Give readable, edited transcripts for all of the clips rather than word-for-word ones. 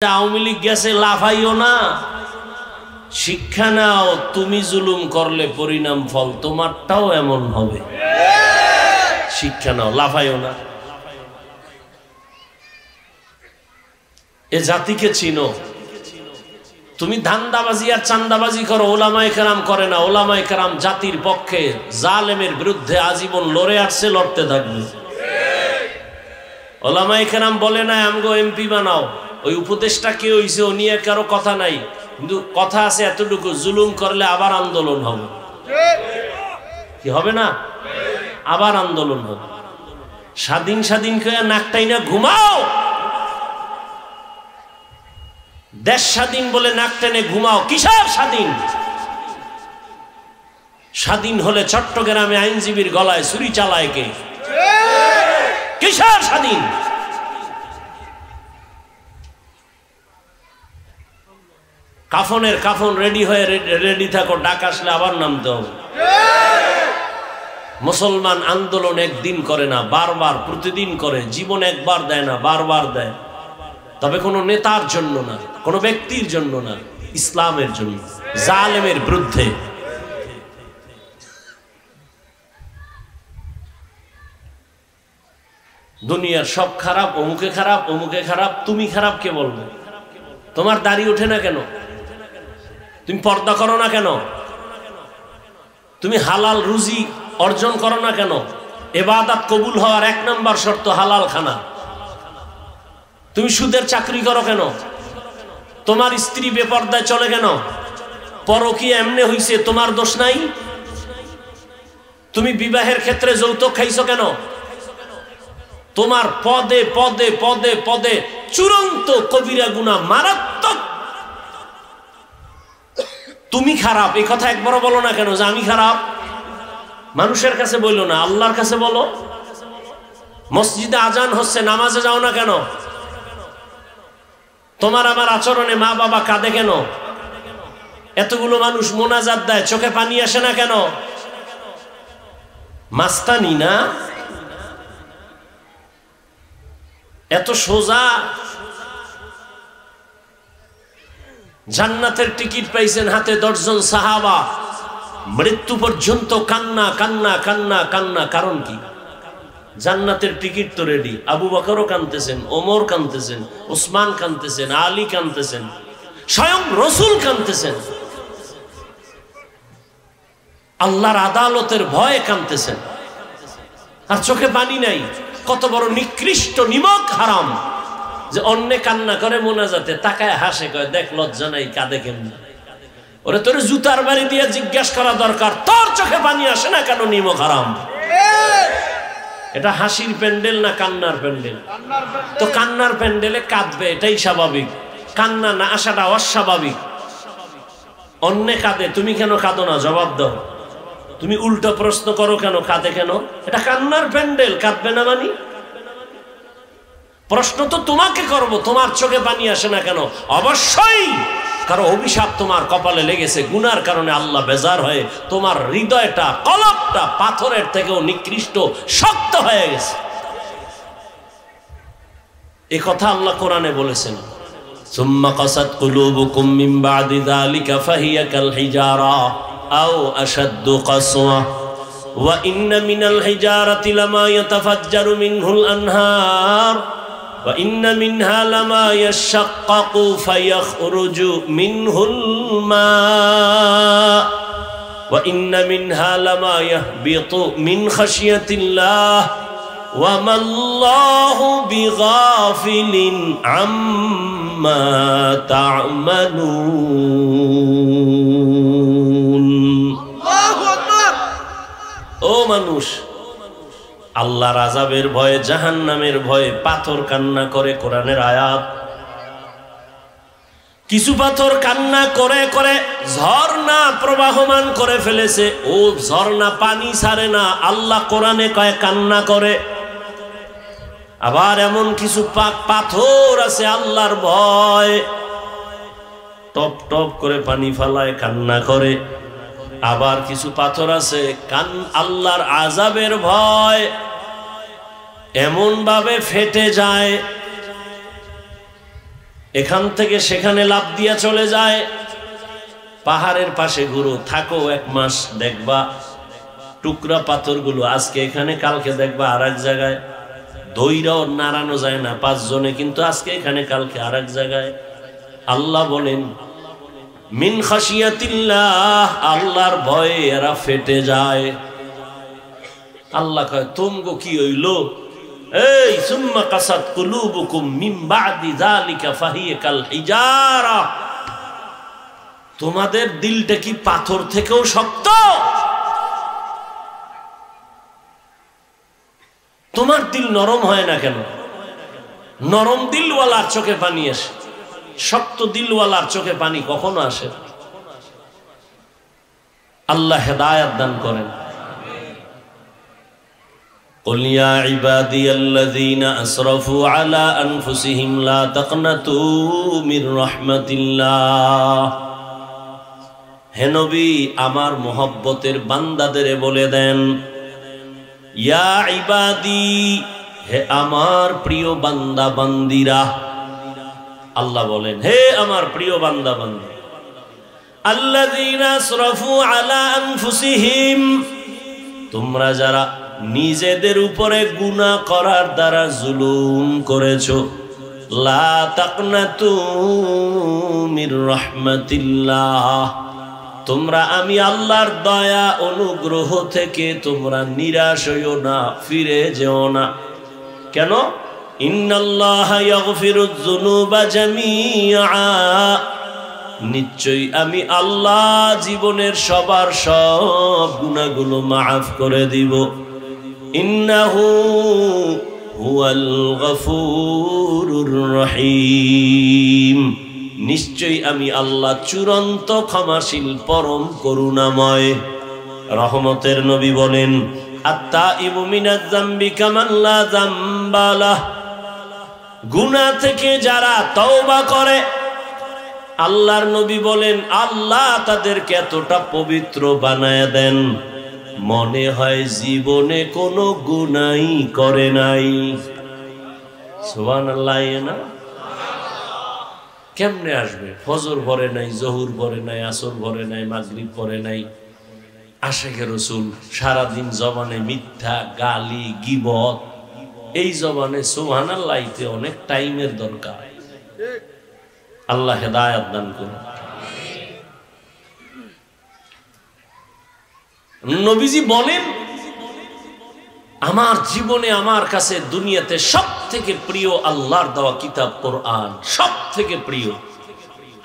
আওয়ামী লীগ গেছে লাফাইও না, শিক্ষা নাও। তুমি জুলুম করলে পরিণাম ফল তোমারটাও এমন হবে। শিক্ষা নাও, লাফাইও না। এ জাতিকে চিনো। তুমি ধান্দাবাজি আর চান্দাবাজি করো, ওলামায়ে কেরাম করে না। ওলামায়ে কেরাম জাতির পক্ষে, জালেমের বিরুদ্ধে আজীবন লড়ে আসছে, লড়তে থাকবে। ওলামায়ে কেরাম বলে না আমগো এমপি বানাও। ওই উপদেশটা কে হইছে ও নিয়ে কারো কথা নাই, কিন্তু কথা আছে এতটুকু, জুলুম করলে আবার আন্দোলন হবে। কি হবে না? আবার আন্দোলন হবে। স্বাধীন স্বাধীন করে নাকটাই না ঘুমাও। দেশ স্বাধীন বলে নাক টেনে ঘুমাও। কিসের স্বাধীন? স্বাধীন হলে চট্টগ্রামে আইনজীবীর গলায় ছুরি চালায় কে? কিসের স্বাধীন? কাফনের কাফন রেডি হয়ে রেডি থাকো, ডাক আসলে আবার নামতে হবে। মুসলমান আন্দোলন একদিন করে না, বারবার প্রতিদিন করে। জীবন একবার দেয় না, বারবার দেয়। তবে কোনো নেতার জন্য না, কোনো ব্যক্তির জন্য না, ইসলামের জন্য, জালেমের বিরুদ্ধে। দুনিয়ার সব খারাপ, অমুকে খারাপ, অমুকে খারাপ। তুমি খারাপ কে বলবে? তোমার দাড়ি ওঠে না কেন? তুমি পর্দা করো না কেন? তুমি হালাল রুজি অর্জন করো না কেন? ইবাদত কবুল হওয়ার 1 নম্বর শর্ত হালাল খানা। তুমি সুদের চাকরি করো কেন? তোমার স্ত্রী বেপর্দায় চলে কেন? পরকীয়া এমনি হইছে, তোমার দোষ নাই? তুমি বিবাহের ক্ষেত্রে যৌতুক খাইছো কেন? তোমার পদে পদে পদে পদে চূড়ান্ত কবিরা গুনাহ, মারাত্মক। তুমি খারাপ এই কথা একবারও বলো না কেন যে আমি খারাপ? মানুষের কাছে বললো না, আল্লাহর কাছে বলো। মসজিদে আজান হচ্ছে, নামাজে যাও না কেন? তোমার আমার আচরণে মা বাবা কাঁদে কেন? এতগুলো মানুষ মোনাজাত দেয়, চোখে পানি আসে না কেন? মাস্তানি না? এত সোজা। জান্নাতের টিকিট পাইছেন হাতে 10 জন সাহাবা, মৃত্যু পর্যন্ত কান্না কান্না কান্না কান্না। কারণ কি? জান্নাতের টিকিট তো রেডি। আবু বকরও কাঁদতেছেন, ওমর কাঁদতেছেন, উসমান কাঁদতেছেন, আলী কাঁদতেছেন, স্বয়ং রসুল কাঁদতেছেন, আল্লাহর আদালতের ভয়ে কাঁদতেছেন, আর চোখে পানি নাই। কত বড় নিকৃষ্ট নিমক হারাম যে অন্য কান্না করে মোনাজাতে তাকায় হাসে, কয় দেখ লজ্জা নাই, কাঁদে কেমন। ওরে তোর জুতার বাড়ি দিয়ে জিজ্ঞাসা করা দরকার, তোর চোখে পানি আসে না কেন? নিমক হারাম। এটা হাসির প্যান্ডেল না কান্নার প্যান্ডেল? তো কান্নার প্যান্ডেলে কাঁদবে, এটাই স্বাভাবিক। কান্না না আসাটা অস্বাভাবিক। অন্য কাঁদে, তুমি কেন কাঁদো না? জবাব দাও। তুমি উল্টো প্রশ্ন করো কেন, কাঁদে কেন? এটা কান্নার প্যান্ডেল, কাঁদবে না মানি? প্রশ্ন তো তোমাকে করব, তোমার চোখে পানি আসে না কেন? অবশ্যই কারো অভিশাপ তোমার কপালে লেগেছে, গুনার কারণে আল্লাহ বেজার হয়ে তোমার হৃদয়টা, কলবটা পাথরের থেকেও নিকৃষ্ট শক্ত হয়ে গেছে। এই কথা আল্লাহ কোরআনে বলেছেন, সুম্মা কাসাত কুলুবুকুম মিন বাদি যালিকা ফাহিয়া কাল হিজারা আও আশাদ্দু কাসওয়া ওয়া ইন্না মিনাল হিজারাতি লামা ইয়াতাফাজ্জারু মিনহুল আনহার ওয়া ইন্না মিনহা লামা ইয়াশাক্কাকু ফায়াখরুজু মিনহুল মা ওয়া ইন্না মিনহা লামা ইয়াহবিতু মিন খাশিয়াতিল্লাহ ওয়া মাল্লাহু বিগাফিলিন আম্মা তা'মালুন। ও মানুষ, আল্লাহর আযাবের ভয়ে, জাহান্নামের ভয়ে পাথর কান্না করে। কোরআনের আয়াত। কিছু পাথর কান্না করে করে ঝর্ণা প্রবাহমান করে ফেলেছে। ও ঝর্ণা পানি ছাড়ে না, আল্লাহ কোরআনে কয় কান্না করে। আবার এমন কিছু পাথর আছে আল্লাহর ভয় টপ টপ করে পানি ফালায়, কান্না করে। আবার কিছু পাথর আছে আল্লাহর আযাবের ভয় এমন ভাবে ফেটে যায়, এখান থেকে সেখানে লাফ দিয়া চলে যায়। পাহাড়ের পাশে ঘুরো, থাকো 1 মাস, দেখবা টুকরা পাথরগুলো আজকে এখানে, কালকে দেখবা আর এক জায়গায়। দইরাও নাড়ানো যায় না 5 জনে, কিন্তু আজকে এখানে কালকে আর এক জায়গায়। আল্লাহ বলেন মিন খাশিয়াতিল্লাহ, আল্লাহর ভয়ে এরা ফেটে যায়। আল্লাহ কয় তোমগো কি হইল? এই সুম্মা কাসাত কুলুবুকুম মিন বাদি যালিকা ফাহিয়া কাল হিজারা, তোমাদের দিলটা কি পাথর থেকেও শক্ত? তোমার দিল নরম হয় না কেন? নরম দিলওয়ালার চোখে পানি আসে, শক্ত দিলওয়ালার চোখে পানি কখনো আসে? আল্লাহ হেদায়েত দান করেন। قل يا عبادي الذين أسرفوا على أنفسهم لا تقنطوا من رحمة الله, হে নবী আমার মোহব্বতের বান্দাদের বলে দেন, ইয়া ইবাদি, হে আমার প্রিয় বান্দা বান্দিরা। আল্লাহ বলেন হে আমার প্রিয় বান্দা বান্দি, আল্লাযীনা আসরাফু আলা আনফুসিহিম, তোমরা যারা নিজেদের উপরে গুনাহ করার দ্বারা জুলুম করেছো, লা তাকনাতু মির রাহমাতিল্লাহ, তোমরা আমি আল্লাহর দয়া অনুগ্রহ থেকে তোমরা নিরাশ হইও না, ফিরে যেও না। কেন? ইন্নাল্লাহা ইয়াগফিরুয যুনুবা জামিআ, নিশ্চয়ই আমি আল্লাহ জীবনের সবার সব গুনাহগুলো মাফ করে দিব। ইন্নাহু হুয়াল গফুরুর রহিম, নিশ্চয়ই আমি আল্লাহ চূড়ান্ত ক্ষমাশীল, পরম করুণাময়। রহমতের নবী বলেন আত্তাইবু মিনাজ যামবি কামান লা যামবা লাহ, গুনাহ থেকে যারা তওবা করে, আল্লাহর নবী বলেন আল্লাহ তাদেরকে এতটা পবিত্র বানায় দেন মনে হয় জীবনে কোনো গুনাহ করে নাই। সুবহানাল্লাহ। না কেমনে আসবে? ফজর পড়ে নাই, জোহর পড়ে নাই, আসর পড়ে নাই, মাগরিব পড়ে নাই। আশিকে রাসূল সারাদিন জবানে মিথ্যা, গালি, গীবত, এই জবানে সুবহানাল্লাহতে অনেক টাইমের দরকার। আল্লাহ হেদায়েত দান করুন। নবীজি বলেন আমার জীবনে আমার কাছে দুনিয়াতে সব থেকে প্রিয় আল্লাহর দেওয়া কিতাব কোরআন, সব থেকে প্রিয়।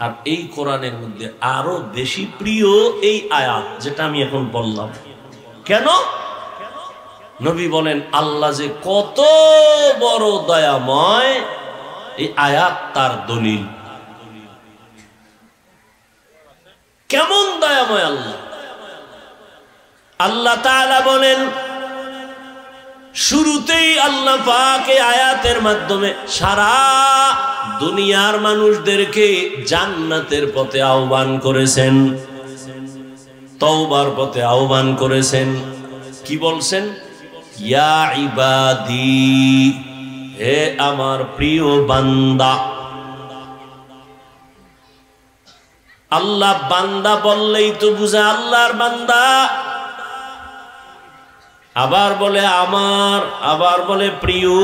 আর এই কোরআনের মধ্যে আরো বেশি প্রিয় এই আয়াত যেটা আমি এখন বললাম। কেন? নবী বলেন আল্লাহ যে কত বড় দয়াময়, এই আয়াত তার দলিল। কেমন দয়াময় আল্লাহ! আল্লাহ তাআলা বলেন শুরুতেই আল্লাহ পাক এই আয়াতের মাধ্যমে সারা দুনিয়ার মানুষদেরকে জান্নাতের পথে আহ্বান করেছেন, তওবার পথে আহ্বান করেছেন। কি বলছেন? ইয়া ইবাদি, হে আমার প্রিয় বান্দা। আল্লাহ বান্দা বললেই তো বুঝা আল্লাহর বান্দা। আবার বলে আমার, আবার বলে প্রিয়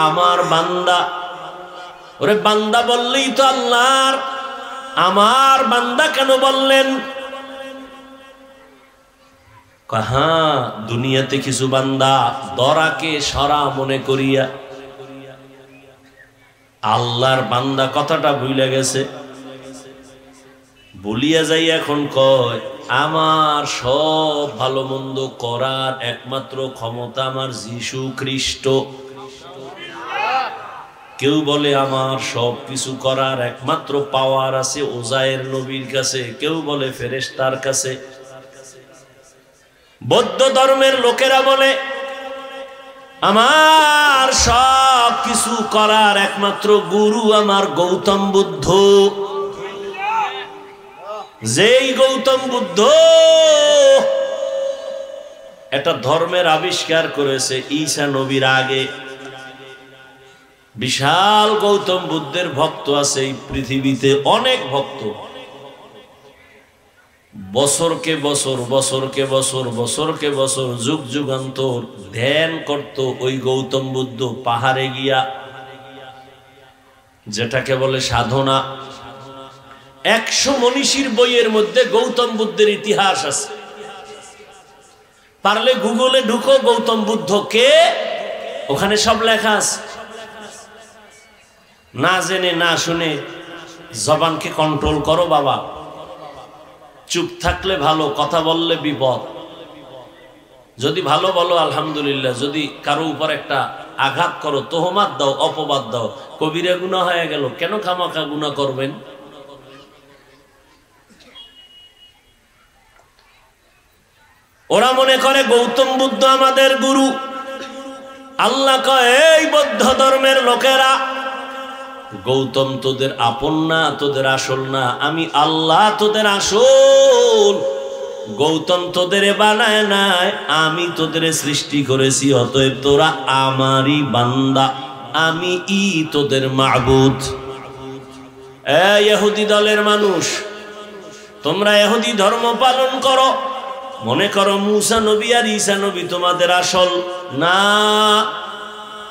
আমার বান্দা। ওরে বান্দা বললেই তো আল্লাহর, আমার বান্দা কেন বললেন? হ্যাঁ, দুনিয়াতে কিছু বান্দা দরাকে সরা মনে করিয়া আল্লাহর বান্দা কথাটা ভুলে গেছে। বলিয়া যাই এখন কয় আমার সব ভালো মন্দ করার একমাত্র ক্ষমতা আমার যীশু খ্রিস্ট। কেউ বলে আমার সব কিছু করার একমাত্র পাওয়ার আছে ওজায়ের নবীর কাছে, কেউ বলে ফেরেশতার কাছে। বৌদ্ধ ধর্মের লোকেরা বলে আমার সব কিছু করার একমাত্র গুরু আমার গৌতম বুদ্ধ। যেই গৌতম বুদ্ধ একটা ধর্মের আবিষ্কার করেছে ঈসা নবীর আগে, বিশাল গৌতম বুদ্ধের ভক্ত আছে এই পৃথিবীতে, অনেক ভক্ত। বছরকে বছর, বছরকে বছর, বছরকে বছর, যুগ যুগান্তর ধ্যান করত ওই গৌতম বুদ্ধ পাহাড়ে গিয়া, যেটাকে বলে সাধনা। 100 মনীষীর বইয়ের মধ্যে গৌতম বুদ্ধের ইতিহাস আছে। পারলে গুগলে ঢুকো, গৌতম বুদ্ধ কে, ওখানে সব লেখা আছে। না জেনে না শুনে জবানকে কন্ট্রোল করো বাবা। চুপ থাকলে ভালো, কথা বললে বিপদ। যদি ভালো বলো আলহামদুলিল্লাহ, যদি কারো উপর একটা আঘাত করো, তোহমাত দাও, অপবাদ দাও, কবিরা গুনাহ হয়ে গেল। কেন খামাখা গুনাহ করবেন? ওরা মনে করে গৌতম বুদ্ধ আমাদের গুরু। আল্লাহ কয়, এই বৌদ্ধ ধর্মের লোকেরা, গৌতম তোদের আপন না, তোদের আসল না, আমি আল্লাহ তোদের আসল। গৌতম তোদের বানায় নাই, আমি তোদের সৃষ্টি করেছি, অতএব তোরা আমারই বান্দা, আমি তোদের মাবুদ। ইহুদি দলের মানুষ, তোমরা ইহুদি ধর্ম পালন করো, মনে করো মুসা নবী আর ঈসা নবী তোমাদের আসল। না,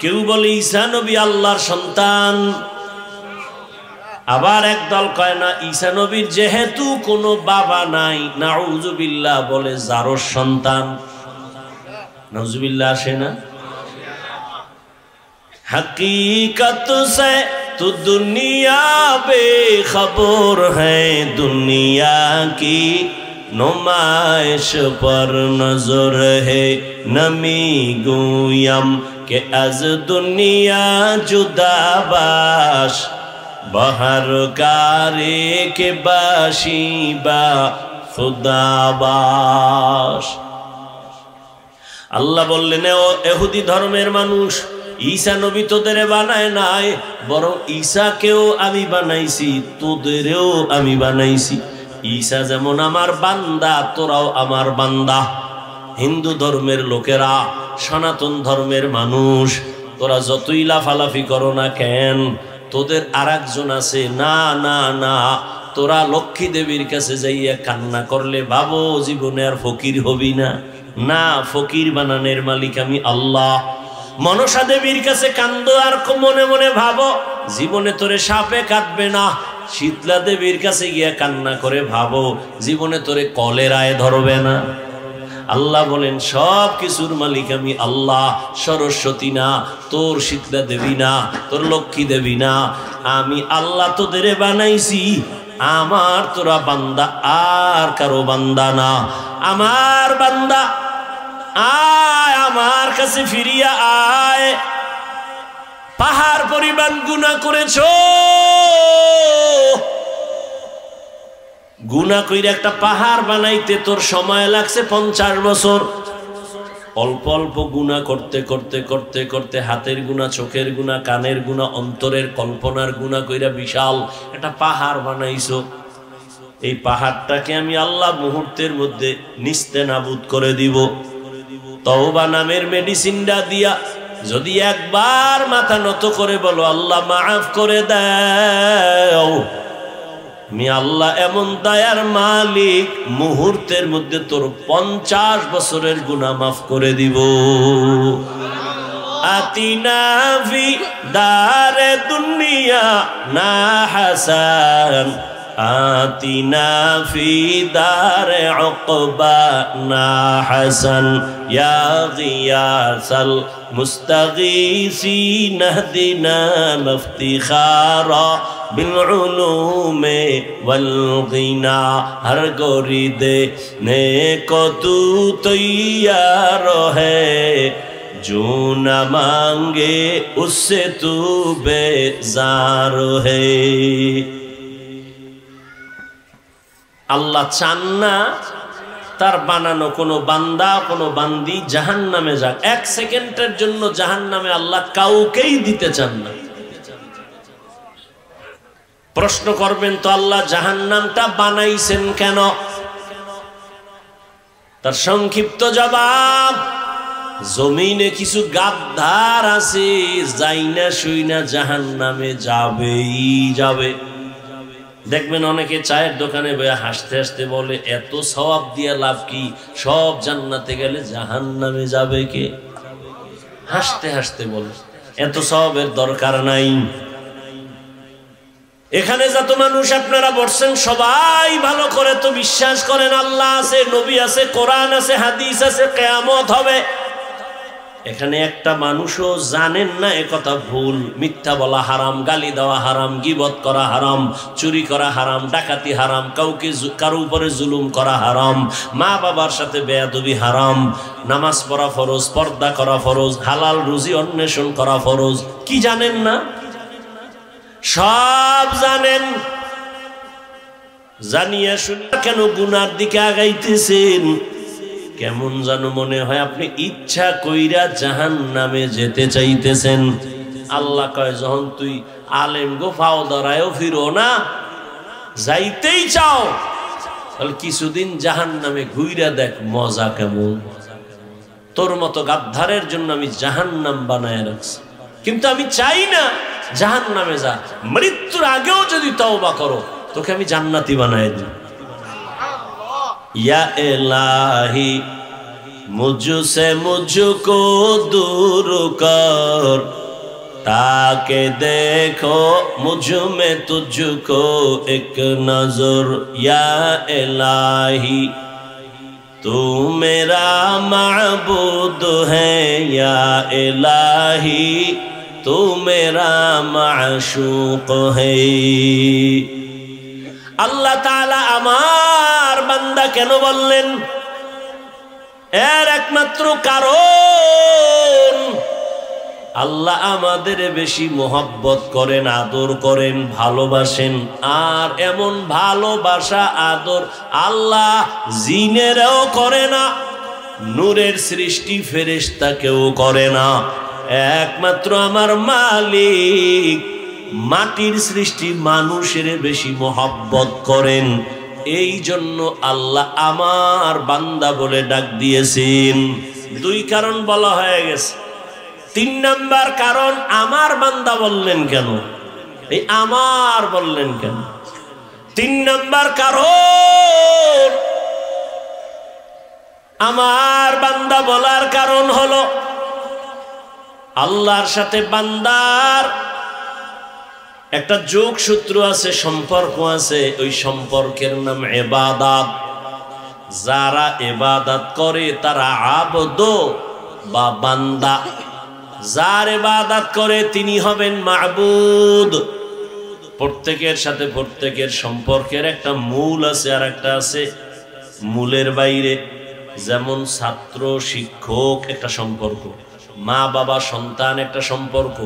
কেউ বলে ঈসা নবী আল্লাহর সন্তান, আবার একদল কয় না, ঈসা নবীর যেহেতু কোনো বাবা নাই, নাউজুবিল্লাহ বলে জারস সন্তান। নাউজুবিল্লাহ আসে না? हकीकत से तो दुनिया बेखबर है, दुनिया की नुमाइश पर नजर है, नमी गुयम के अज दुनिया जुदा बाश, बहर कारे के बाशी बा खुदा बाश। আল্লাহ বললেন, ও ইহুদি ধর্মের মানুষ, ঈসা নবী তোদের বানায় নাই, বরং ঈসাকেও আমি বানাইছি, তোদেরও আমি বানাইছি। ঈসা যেমন আমার বান্দা, তোরাও আমার বান্দা। হিন্দু ধর্মের লোকেরা, সনাতন ধর্মের মানুষ, তোরা যতই লাফালাফি করো না কেন, তোদের আরেকজন আছে। না না না, তোরা লক্ষ্মী দেবীর কাছে যাইয়া কান্না করলে ভাবো জীবনে আর ফকির হবি না। না, ফকির বানানের মালিক আমি আল্লাহ। মনসা দেবীর কাছে কান্দো আর মনে মনে ভাবো জীবনে তোরে সাপে কাটবে না। শীতলা দেবীর কাছে গিয়া কান্না করে ভাবো জীবনে তোরে কলেরায় ধরবে না। আল্লাহ বলেন, সব কিছুর মালিক আমি আল্লাহ। সরস্বতী না, তোর শীতলা দেবী না, তোর লক্ষ্মী দেবী না, আমি আল্লাহ তোদের বানাইছি। আমার তোরা বান্দা, আর কারো বান্দা না। আমার বান্দা আয়, আমার কাছে ফিরিয়া আয়। পাহাড় পরিমাণ গুনাহ করেছো, গুনাহ কইরা একটা পাহাড় বানাইতে তোর সময় লাগছে 50 বছর। অল্প অল্প গুনাহ করতে করতে করতে করতে হাতের গুনাহ, চোখের গুনাহ, কানের গুনাহ, অন্তরের কল্পনার গুনাহ কইরা বিশাল একটা পাহাড় বানাইছো। এই পাহাড়টাকে আমি আল্লাহ মুহূর্তের মধ্যে নিস্তেনাবুদ করে দিব। তওবা নামের মেডিসিনটা দিয়া যদি একবার মাথা নত করে বলো, আল্লাহ মাফ করে দাও, আমি আল্লাহ এমন দয়ার মালিক, মুহূর্তের মধ্যে তোর 50 বছরের গুনাহ মাফ করে দিব। আতিনা ফি দারে দুনিয়া না হাসান, আতিনা ফি দারে উকবা না হাসান, ইয়া গিয়াসাল মুস্তাগীসিন ইহদিনা ইফতিখারা বিল উলুমে ওয়াল গিনা। হর গোরি দে নে কো তু তৈয়ার হ্যায়, जो न मांगे उससे तू बेजार है। আল্লাহ চান না তার বানানো কোনো বান্দা, কোনো বান্দি জাহান্নামে যাক। 1 সেকেন্ডের জন্য জাহান্নামে আল্লাহ কাউকেই দিতে চান না। প্রশ্ন করবেন তো আল্লাহ জাহান্নামটা বানাইছেন কেন? তার সংক্ষিপ্ত জবাব, জমিনে কিছু গাদ্দার আছে, যাইনা শুইনা জাহান্নামে যাবেই যাবে। দেখবেন অনেকে চায়ের দোকানে বসে হাসতে হাসতে বলে, এত সওয়াব দিয়ে লাভ কি, সব জান্নাতে গেলে জাহান্নামে যাবে কে? হাসতে হাসতে বলে, এত সওয়াবের দরকার নাই। এখানে যত মানুষ আপনারা বসছেন সবাই ভালো করে তো বিশ্বাস করেন আল্লাহ আছে, নবী আছে, কোরআন আছে, হাদিস আছে, কিয়ামত হবে। এখানে একটা মানুষও জানেন না একথা ভুল। মিথ্যা বলা হারাম, গালি দেওয়া হারাম, গীবত করা হারাম, চুরি করা হারাম, ডাকাতি হারাম, কারো উপরে জুলুম করা হারাম, মা বাবার সাথে বেয়াদবি হারাম, নামাজ পড়া ফরজ, পর্দা করা ফরজ, হালাল রুজি অন্বেষণ করা ফরজ। কি জানেন না? সব জানেন। জানিয়া শুনি কেন গুনার দিকে আগাইতেছেন? কেমন যেন মনে হয় আপনি ইচ্ছা কইরা জাহান্নামে যেতে চাইতেছেন। আল্লাহ কয়, যখন তুই আলেম গো ফাও ধরায়ও ফিরো না, যাইতেই চাও, তাহলে কিছুদিন জাহান্নামে ঘুইরা দেখ মজা কেমন। তোর মতো গাদ্দারের জন্য আমি জাহান্নাম বানায় রাখছি, কিন্তু আমি চাই না জাহান্নামে যা। মৃত্যুর আগেও যদি তওবা করো, তোকে আমি জান্নাতি বানায় দিই। या इलाही मुझसे मुझको दूर कर, ताके देखो मुझ में तुझको एक नजर। या इलाही तू मेरा माबूद है, या इलाही तू मेरा माशूक है। আল্লাহ তাআলা আমার বান্দা কেন বললেন? এর একমাত্র কারণ, আল্লাহ আমাদের বেশি মোহাব্বত করেন, আদর করেন, ভালোবাসেন। আর এমন ভালোবাসা আদর আল্লাহ জিনেরাও করে না, নূরের সৃষ্টি ফেরেশতাকেও করে না। একমাত্র আমার মালিক মাটির সৃষ্টি মানুষের বেশি মোহাব্বত করেন। এই জন্য আল্লাহ আমার বান্দা বলে ডাক দিয়েছেন। দুই কারণ বলা হয়ে গেছে। তিন নাম্বার কারণ, আমার বান্দা বললেন কেন? এই আমার বললেন কেন? তিন নাম্বার কারণ, আমার বান্দা বলার কারণ হলো আল্লাহর সাথে বান্দার একটা যোগসূত্র আছে, সম্পর্ক আছে। ওই সম্পর্কের নাম ইবাদত। যারা ইবাদত করে তারা আবদ বা বান্দা। যার ইবাদত করে তিনি হবেন মাবুদ। প্রত্যেকের সাথে প্রত্যেকের সম্পর্কের একটা মূল আছে, আর একটা আছে মূলের বাইরে। যেমন ছাত্র শিক্ষক একটা সম্পর্ক, মা বাবা সন্তান একটা সম্পর্ক,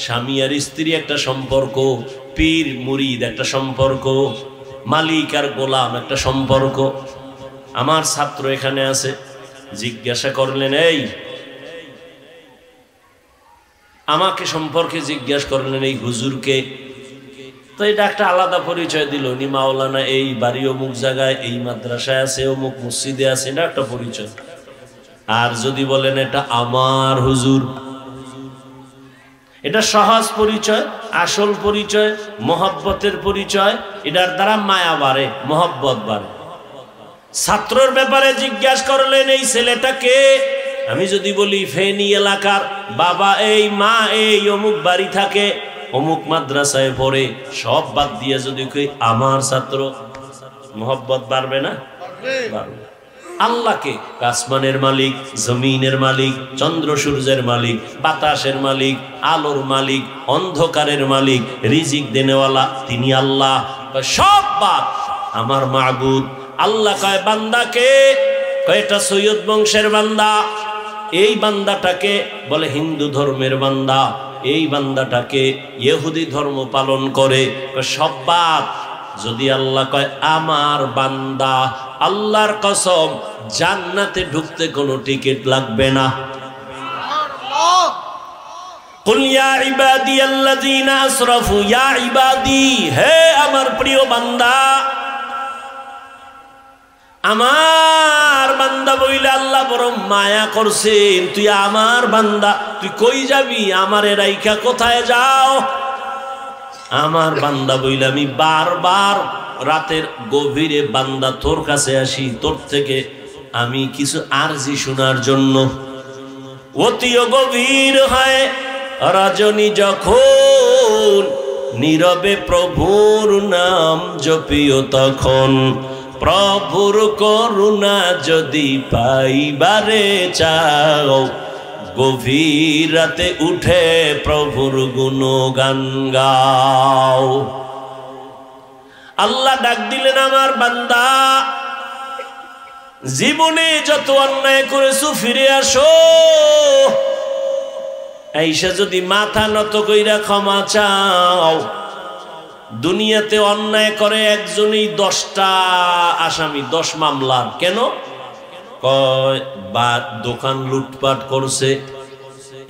স্বামী আর স্ত্রী একটা সম্পর্ক, পীর মুরিদ একটা সম্পর্ক, মালিক আর গোলাম একটা সম্পর্ক। আমার ছাত্র এখানে আছে, জিজ্ঞাসা করলেন, এই আমাকে সম্পর্কে জিজ্ঞাসা করলেন এই হুজুরকে, তো এটা একটা আলাদা পরিচয় দিল। উনি মাওলানা, এই বাড়ি অমুক জায়গায়, এই মাদ্রাসায় আছে, অমুক মসজিদে আছে, এটা একটা পরিচয়। আর যদি বলেন এটা আমার হুজুর, এটা সহজ পরিচয়, আসল পরিচয়, মহব্বতের পরিচয়। এটার দ্বারা মায়া বাড়ে, মহব্বত বাড়ে। ছাত্রর ব্যাপারে জিজ্ঞাসা করলেন, এই ছেলেটাকে আমি যদি বলি ফেনী এলাকার, বাবা এই, মা এই, অমুক বাড়ি থাকে, অমুক মাদ্রাসায় পড়ে, সব বাদ দিয়ে যদি কই আমার ছাত্র, মহব্বত বাড়বে না? বাড়বে। আল্লাহকে আসমানের মালিক, জমিনের মালিক, চন্দ্র সূর্যের মালিক, বাতাসের মালিক, আলোর মালিক, অন্ধকারের মালিক, রিজিক দেনেওয়ালা তিনি আল্লাহ। সব বাদ আমার মাবুদ। আল্লাহ কয় বান্দাকে, কয়টা সৈয়দ বংশের বান্দা, এই বান্দাটাকে বলে হিন্দু ধর্মের বান্দা, এই বান্দাটাকে ইহুদি ধর্ম পালন করে। সব বাদ। যদি আল্লাহ কয় আমার বান্দা, আল্লাহর কসম জান্নাতে ঢুকতে কোনো টিকিট লাগবে না। কুল ইয়া ইবাদিয়াল্লাযীনা আসরাফু, ইয়া ইবাদি, হে আমার প্রিয় বান্দা, আমার বান্দা বইলে আল্লাহ বড় মায়া করছেন, তুই আমার বান্দা, তুই কই যাবি, আমারে রাইখা কোথায় যাও? আমার বান্দা বইলে আমি বারবার রাতের গভীরে বান্দা তোর কাছে আসি, তোর থেকে আমি কিছু আরজি শোনার জন্য। অতিও গভীর হয় রজনী যখন, নীরবে প্রভুর নাম জপিও তখন। প্রভুর করুণা যদি পাইবারে চাও, গভীর রাতে উঠে প্রভুর গুণগান গাও। আল্লাহ ডাক দিলেন, আমার বান্দা জীবনে যত অন্যায় করেছো ফিরে আসো, এইসা যদি মাথা নত কইরা ক্ষমা চাও। দুনিয়াতে অন্যায় করে একজনই 10টা আসামি, 10 মামলার। কেন? কয় বা দোকান লুটপাট করছে,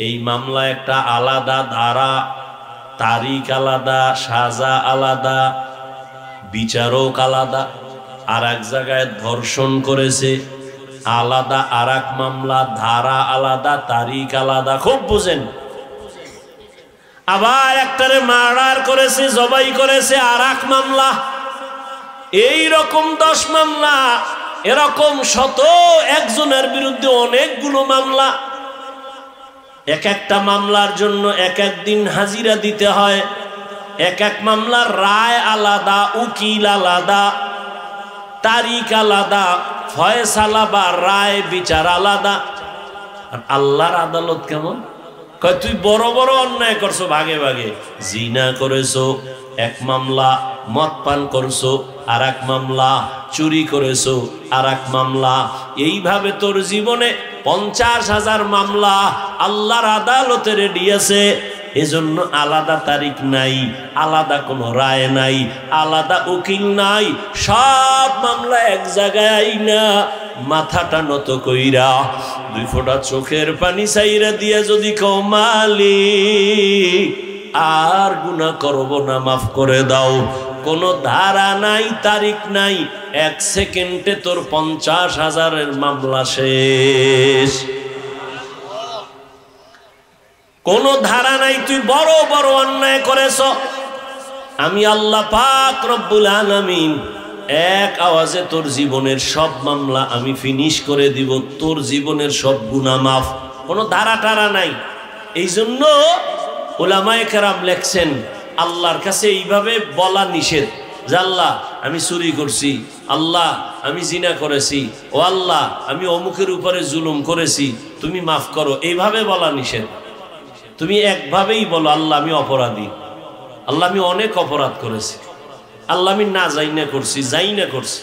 এই মামলা একটা আলাদা ধারা, তারিখ আলাদা, সাজা আলাদা, বিচারক আলাদা। আর এক জায়গায় ধর্ষণ করেছে, আলাদা আর এক মামলা, ধারা আলাদা, তারিখ আলাদা। খুব বুঝেন। আবার একটারে মার্ডার করেছে, জবাই করেছে, আর এক মামলা। এই রকম 10 মামলা, এরকম শত একজনের বিরুদ্ধে অনেকগুলো মামলা। এক একটা মামলার জন্য এক এক দিন হাজিরা দিতে হয়, এক এক মামলার রায় আলাদা, উকিল আলাদা, তারিখ আলাদা, ফয়সালা বা রায় বিচার আলাদা। আর আল্লাহর আদালত কেমন? কয় তুই বড় বড় অন্যায় করছো ভাগে ভাগে, জিনা করেছো এক মামলা, মদ পান করছো আর এক মামলা, চুরি করেছো আর এক মামলা। এইভাবে তোর জীবনে 50,000 মামলা আল্লাহর আদালতে রেডি আছে। এজন্য আলাদা তারিখ নাই, আলাদা কোনো রায় নাই, আলাদা উকিল নাই, সব মামলা এক জায়গায় না। মাথাটা নত কইরা 2 ফোঁটা চোখের পানি চাইরা দিয়া যদি কও মালিক আর গুনাহ করব না, মাফ করে দাও, কোনো ধারা নাই, তারিখ নাই, 1 সেকেন্ডে তোর 50,000-এর মামলা শেষ। কোনো ধারা নাই, তুই বড় বড় অন্যায় করেছ। আমি আল্লাহ পাক রব্বুল আলামিন এক আওয়াজে তোর জীবনের সব মামলা আমি ফিনিশ করে দিব, তোর জীবনের সব গুনাহ মাফ। কোনো ধারা টারা নাই। এই জন্য উলামায়ে কেরাম লেখছেন, আল্লাহর কাছে এইভাবে বলা নিষেধ যে আল্লাহ আমি চুরি করছি, আল্লাহ আমি জিনা করেছি, ও আল্লাহ আমি অমুকের উপরে জুলুম করেছি, তুমি মাফ করো। এইভাবে বলা নিষেধ। তুমি একভাবেই বলো, আল্লাহ আমি অপরাধী, আল্লাহ আমি অনেক অপরাধ করেছি, আল্লাহ আমি না যাই না করছি, যাই না করছি।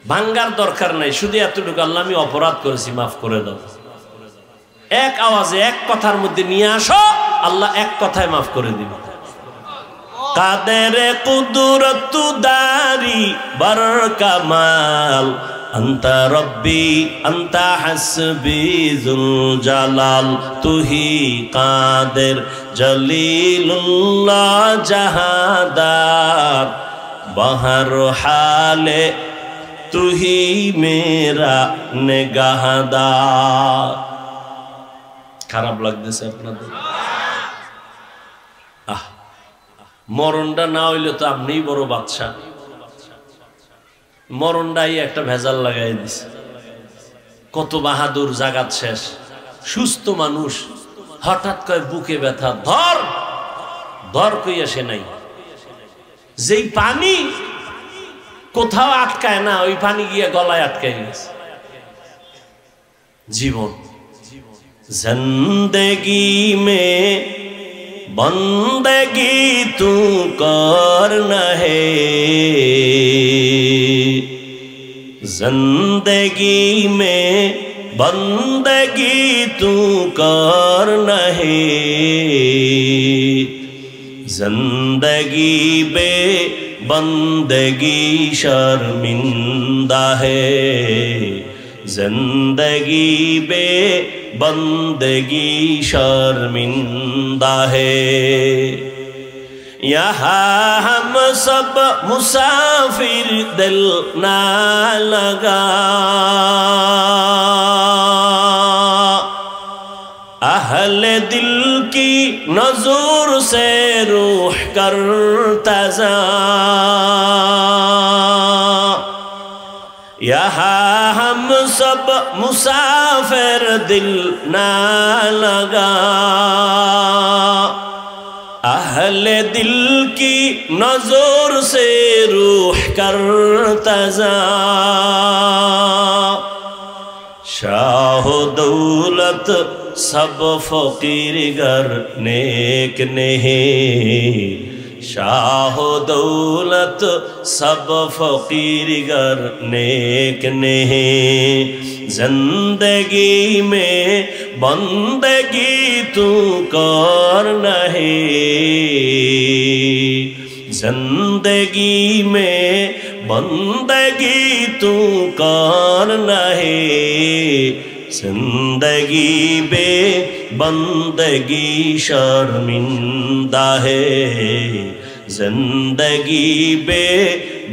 ভাঙ্গার দরকার নাই, শুধু এতটুকু, আল্লাহ আমি অপরাধ করেছি, মাফ করে দাও। এক আওয়াজে এক কথার মধ্যে নিয়ে আসো, আল্লাহ এক কথায় মাফ করে দিবে। কাদের কুদরত দারি বার কামাল, আন্তা রব্বি আন্তা হাসবি যুল জালাল, তুহি কাদের জলিলুল্লাহ জাহাদার, বহর হালে তুহি মেরা নেগাহদার। খারাপ লাগতেছে আপনাদের? মরণটা না হইলে তো আপনিই বড় বাদশা। মরণটাই একটা ভেজাল লাগাই দিছে। কত বাহাদুর, জাগাত শেষ। সুস্থ মানুষ হঠাৎ কয় বুকে ব্যথা, ধর ধর কই আসে নাই। যেই পানি কোথাও আটকায় না, ওই পানি গিয়ে গলায় আটকায় গেছে। জীবন জিন্দেগি মে बंदगी तू करना है, जिंदगी में बंदगी तू करना है, जिंदगी बे बंदगी शर्मिंदा है, जिंदगी बे बंदगी शर्मिंदा है। यहाँ हम सब मुसाफिर दिल ना लगा, अहले दिल की नजर से रूह करता जा, यहाँ हम सब मुसाफिर दिल ना लगा, अहले दिल की नजर से रूह करता जा, शाह दौलत सब फकीर गर नेक नहीं, शाह दौलत सब फकीर गर नेक नहीं, जिंदगी में बंदगी तू कर नहीं, जिंदगी में बंदगी तू कर नहीं, जिंदगी बे बंदगी शर्मिंदा है, जिंदगी बे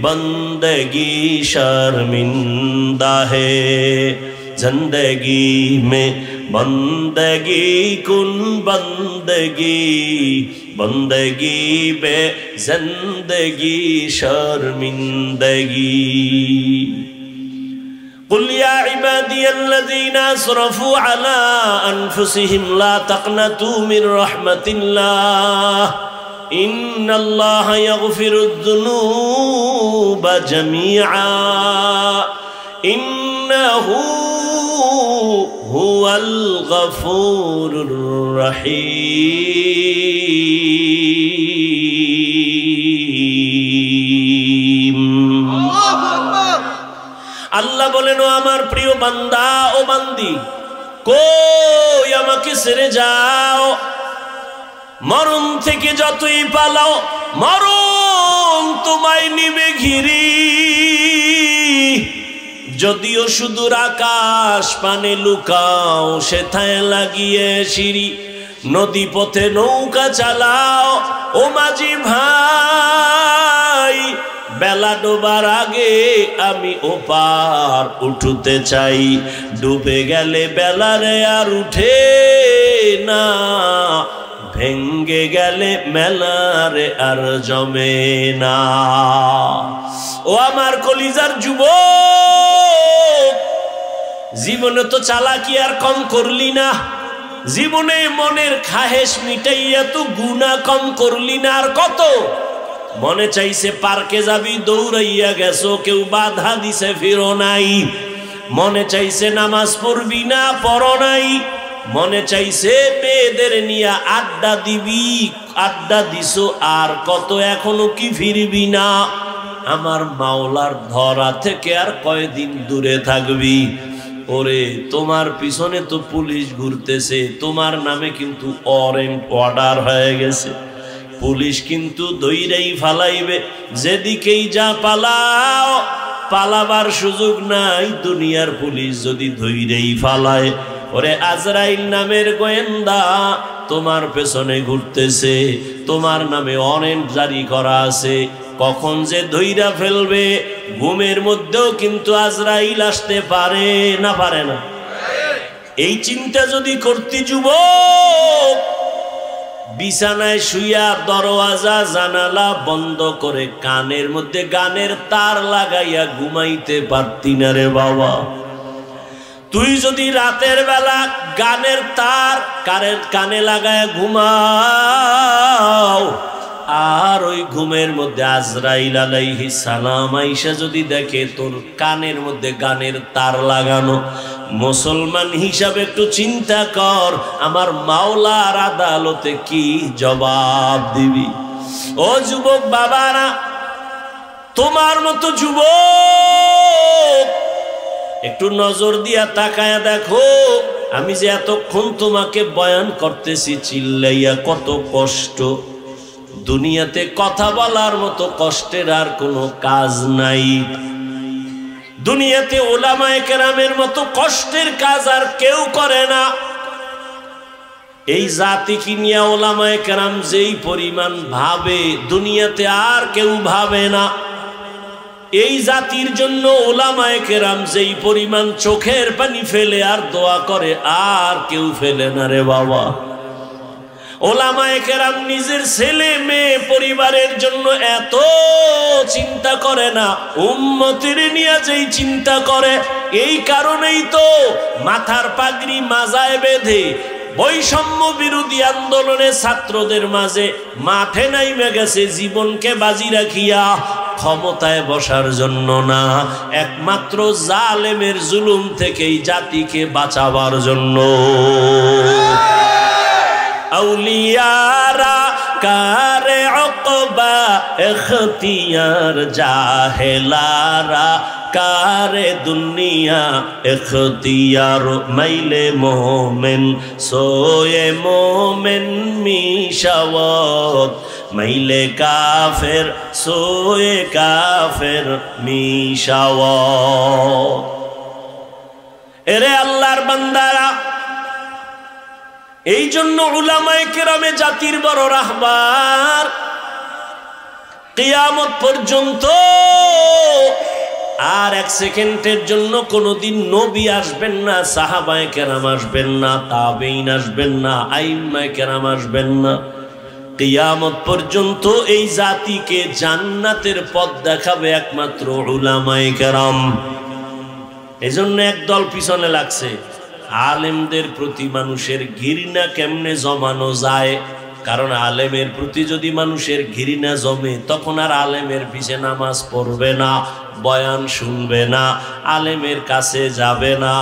बंदगी शर्मिंदा है, जिंदगी में बंदगी कुन बंदगी, बंदगी बे जिंदगी शर्मिंदगी। कुल या इबादियल्लज़ीना असरफ़ू अला अनफुसिहिम ला तक़नतू मिन रहमतिल्लाह, इन्नल्लाह यग़फ़िरुज़्ज़ुनूब जमीआ, इन्नहू हुवल गफ़ूरुर रहीम। আল্লাহ বলেন, ও আমার প্রিয় বান্দা ও বান্দি, কই আমাকে ছেড়ে যাও, মরণ থেকে যতই পালাও মরণ তোমায় নিবে ঘিরি, যদিও সুদূর আকাশ পানে লুকাও সেথায় লাগিয়ে সিঁড়ি, নদী পথে নৌকা চালাও ও মাঝি ভাই, বেলা ডোবার আগে আমি ওপার উঠতে চাই, ডুবে গেলে বেলারে আর উঠে না, ভেঙ্গে গেলে মেলারে আর জমে না। ও আমার কলিজার যুবক, জীবনে তো চালাকি আর কম করলি না, জীবনে মনের খাহেশ মিটাইয়া তো গুনাহ কম করলি না, আর কত? মনে চাইছে পার্কে যাবি দৌড়াইয়া গেছো, কেউ বাধা দিছে ফিরো নাই, মনে চাইছে নামাজ পড়বি না পড়ো নাই, মনে চাইছে মেয়েদের নিয়ে আড্ডা দিবি আড্ডা দিছো, আর কত এখনো কি ফিরবি না? আমার মাওলার ধরা থেকে আর কয়দিন দূরে থাকবি? ওরে তোমার পিছনে তো পুলিশ ঘুরতেছে, তোমার নামে কিন্তু ওয়ারেন্ট অর্ডার হয়ে গেছে, পুলিশ কিন্তু দইরাই ফালাইবে, যেদিকেই যা পালাও পালাবার সুযোগ নাই, দুনিয়ার পুলিশ যদি ধইরেই ফালায়। ওরে আজরাইল নামের গোয়েন্দা তোমার পেছনে ঘুরতেছে, তোমার নামে ওয়ারেন্ট জারি করা আছে, কখন যে ধইরা ফেলবে ঘুমের মধ্যেও কিন্তু আজরাইল আসতে পারে না, পারে না? এই চিন্তা যদি করতি যুবক, বিছানায় শুইয়া দরওয়াজা জানালা বন্ধ করে কানের মধ্যে গানের তার লাগাইয়া ঘুমাইতে পারতি না রে বাবা। তুই যদি রাতের বেলা গানের তার কানে লাগায় ঘুমাও, আর ওই ঘুমের মধ্যে আজরাইল আলাইহিস সালাম আইসা যদি দেখে তোর কানের মধ্যে গানের তার লাগানো, মুসলমান হিসাবে একটু চিন্তা কর, আমার মাওলার আদালতে কি জবাব দিবি? ও যুবক বাবারা, তোমার মতো যুবক একটু নজর দিয়া তাকায়া দেখো, আমি যে এতক্ষণ তোমাকে বয়ান করতেছি চিল্লাইয়া, কত কষ্ট। দুনিয়াতে কথা বলার মতো কষ্টের আর কোনো কাজ নাই, দুনিয়াতে ওলামায়ে কেরামের মতো কষ্টের কাজ আর কেউ করে না। এই জাতি কি নিয়ে ওলামায়ে কেরাম যেই পরিমাণ ভাবে দুনিয়াতে আর কেউ ভাবে না। এই জাতির জন্য ওলামায়ে কেরাম যেই পরিমাণ চোখের পানি ফেলে আর দোয়া করে আর কেউ ফেলে না রে বাবা। ওলামায়ে কেরাম নিজের ছেলে মেয়ে পরিবারের জন্য এত চিন্তা করে না, উম্মতের নিয়ে যেই চিন্তা করে। এই কারণেই তো মাথার পাগড়ি মাজায় বেঁধে বৈষম্য বিরোধী আন্দোলনে ছাত্রদের মাঝে মাঠে নাইমে গেছে জীবনকে বাজি রাখিয়া, ক্ষমতায় বসার জন্য না, একমাত্র জালেমের জুলুম থেকেই জাতিকে বাঁচাবার জন্য। আউলিয়ারা কারে উকবা ইখতিয়ার, জাহেলারা কারে দুনিয়া ইখতিয়ার। মাইলে মোমেন সোয়ে মোমেন মিশাওয়াত, মাইলে কাফের সোয়ে কাফের মিশাওয়াত। এরে আল্লাহর বান্দারা, এই জন্য উলামায়ে কেরামে জাতির বড় রাহবার। কিয়ামত পর্যন্ত আর এক সেকেন্ডের জন্য কোনোদিন নবী আসবেন না, সাহাবায়ে কেরাম আসবেন না, তাবেঈন আসবেন না, আইম্মায়ে কেরাম আসবেন না। কিয়ামত পর্যন্ত এই জাতিকে জান্নাতের পথ দেখাবে একমাত্র উলামায়ে কেরাম। এজন্য একদল পিছনে লাগছে। আলেমদের প্রতি মানুষের ঘৃণা কেমনে জমানো যায়? কারণ আলেমের প্রতি যদি মানুষের ঘৃণা জমে তখন আর আলেমের পিছে নামাজ পড়বে না, বয়ান শুনবে না, আলেমের কাছে যাবে না,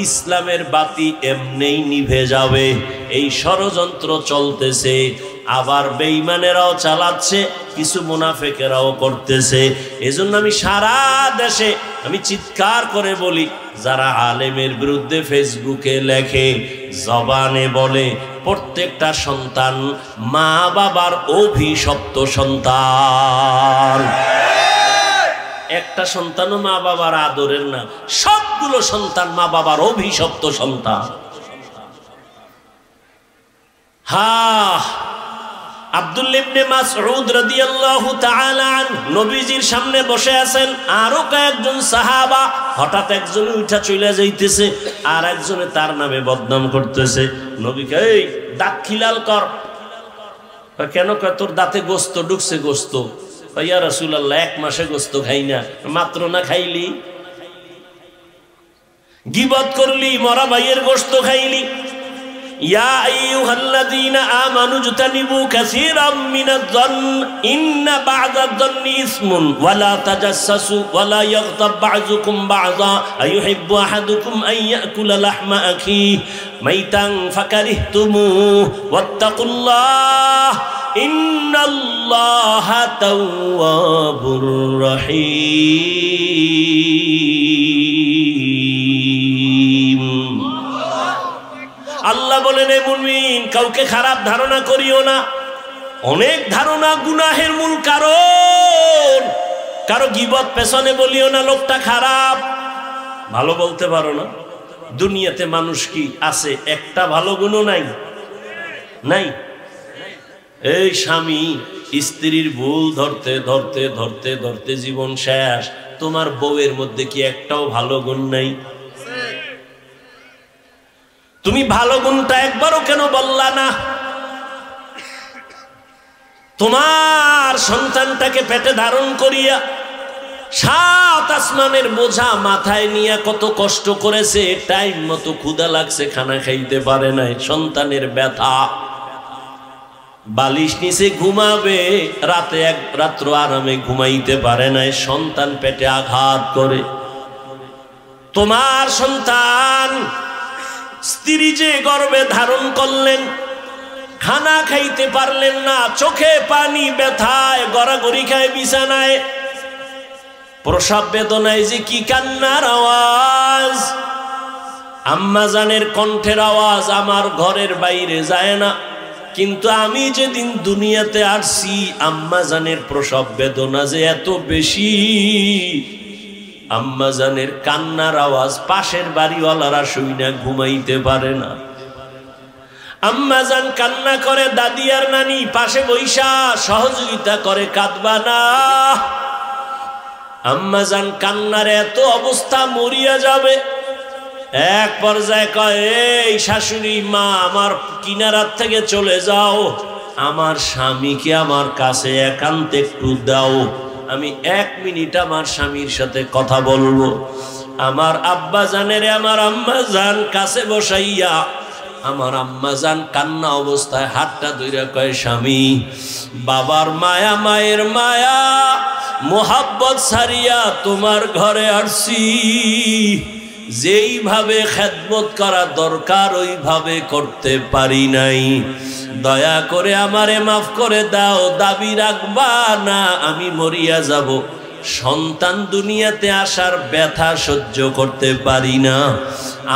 ইসলামের বাতি এমনেই নিভে যাবে। এই ষড়যন্ত্র চলতেছে, আবার বেঈমানেরাও চালাচ্ছে, কিছু মুনাফিকেরাও করতেছে। এজন্য আমি সারা দেশে আমি চিৎকার করে বলি, যারা আলেমের বিরুদ্ধে ফেসবুকে লেখে, জবানে বলে, প্রত্যেকটা সন্তান মা বাবার অভিশপ্ত সন্তান। একটা সন্তানও মা বাবার আদরের না, সবগুলো সন্তান মা বাবার অভিশপ্ত সন্তান। আব্দুল্লাহ ইবনে মাসউদ রাদিয়াল্লাহু তাআলা আনহু নবীজির সামনে বসে আছেন, আরো কয়েকজন সাহাবা। হঠাৎ একজন উঠা চলে যাইতেছে, আর একজনে তার নামে বদনাম করতেছে। নবীকে, এই দাঁত খিলাল কর। কেন? কয় তোর দাঁতে গোস্ত ঢুকছে। গোস্ত? ইয়া রাসূলুল্লাহ, এক মাসে গোস্ত খাই না। মাত্র না খাইলি? গীবত করলি, মরা ভাইয়ের গোস্ত খাইলি। ইয়া আইয়ুহাল্লাযীনা আমানু জতানিবু কাসীরাম মিনায-যন্ন ইন্না বা'দায-যন্নি ইসমুন ওয়া লা তাজাসসু ওয়া লা ইয়াগতাব বা'যুকুম বা'যা আইয়ুহিব্বু আহাদুকুম আন ইয়াকুলা লাহমা আখিহি মাইতান ফাকারিহতুমুহু ওয়াত্তাকুল্লাহ ইন্নাল্লাহা তাওয়াবুর রহিম। আল্লাহ বলেন, এ মুমিন, কাউকে খারাপ ধারণা করিও না। অনেক ধারণা গুনাহের মূল কারণ। কারো গীবত পেছনে বলিও না লোকটা খারাপ। ভালো বলতে পারো না? দুনিয়াতে মানুষ কি আছে একটা ভালো গুণও নাই? নাই। এই স্বামী স্ত্রীর ভুল ধরতে ধরতে ধরতে ধরতে জীবন শেষ। তোমার বউয়ের মধ্যে কি একটাও ভালো গুণ নাই? তুমি ভালো গুণটা একবারও কেন বললা না? তোমার সন্তানটাকে পেটে ধারণ করিয়া 7 আসমানের বোঝা মাথায় নিয়ে কত কষ্ট করেছে, টাইম মতো ক্ষুধা লাগছে, খানা খাইতে পারে নাই, সন্তানের ব্যথা। বালিশ নিচে ঘুমাবে, রাতে এক রাত্র আরামে ঘুমাইতে পারে নাই, সন্তান পেটে আঘাত করে। তোমার সন্তান স্ত্রী যে গর্ভে ধারণ করলেন, খানা খাইতে পারলেন না, চোখে পানি, ব্যথায় গড়াগড়ি খায় বিছানায়, প্রসব বেদনায় যে কি কান্নার আওয়াজ, আম্মা জানের কণ্ঠের আওয়াজ আমার ঘরের বাইরে যায় না। কিন্তু আমি যেদিন দুনিয়াতে আসছি, আম্মা জানের প্রসব বেদনা যে এত বেশি, আম্মা জানের কান্নার আওয়াজ পাশের বাড়িওয়ালারা শুই না ঘুমাইতে পারে না। আম্মা জান কান্না করে, দাদি আর নানি পাশে বৈশা সহযোগিতা করে, কাঁদবা না। আম্মা জান কান্নার এত অবস্থা, মরিয়া যাবে। এক পর্যায়ে কয়, এই শাশুড়ি মা, আমার কিনারার থেকে চলে যাও, আমার স্বামীকে আমার কাছে একান্তে একটু দাও, আমি 1 মিনিট আমার স্বামীর সাথে কথা বলবো। আমার আব্বা জানের আমার আম্মা জান কাছে বসাইয়া, আমার আম্মা জান কান্না অবস্থায় হাতটা ধইরা কয়, স্বামী, বাবার মায়া, মায়ের মায়া, মোহাব্বত ছাড়িয়া তোমার ঘরে আসছি, যেইভাবে খেদমত করা দরকার ওইভাবে করতে পারি নাই, দয়া করে আমারে মাফ করে দাও, দাবি রাখবা না, আমি মরিয়া যাব, সন্তান দুনিয়াতে আসার ব্যথা সহ্য করতে পারি না,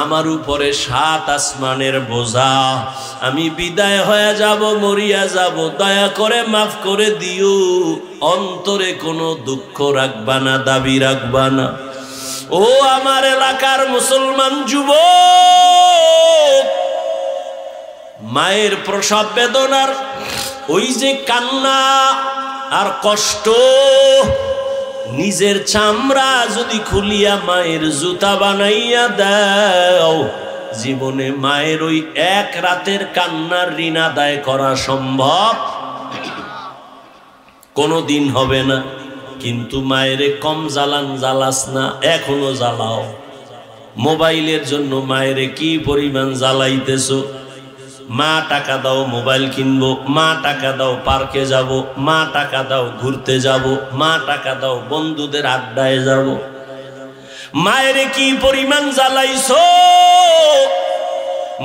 আমার উপরে 7 আসমানের বোঝা, আমি বিদায় হয়ে যাব, মরিয়া যাব, দয়া করে মাফ করে দিও, অন্তরে কোনো দুঃখ রাখবা না, দাবি রাখবা না। ও আমার এলাকার মুসলমান যুবক, মায়ের প্রসব বেদনার ওই যে কান্না আর কষ্ট, নিজের চামড়া যদি খুলিয়া মায়ের জুতা বানাইয়া দাও, জীবনে মায়ের ওই 1 রাতের কান্নার ঋণ আদায় করা সম্ভব কোনোদিন হবে না। কিন্তু মায়েরে কম জ্বালান, জ্বালাস না, এখনো জ্বালাও। মোবাইলের জন্য মায়েরে কি পরিমাণ জ্বালাইতেছো। মা টাকা দাও মোবাইল কিনবো, মা টাকা দাও পার্কে যাব, মা টাকা দাও ঘুরতে যাব, মা টাকা দাও বন্ধুদের আড্ডায় যাব। মায়েরে কি পরিমাণ জ্বালাইছো।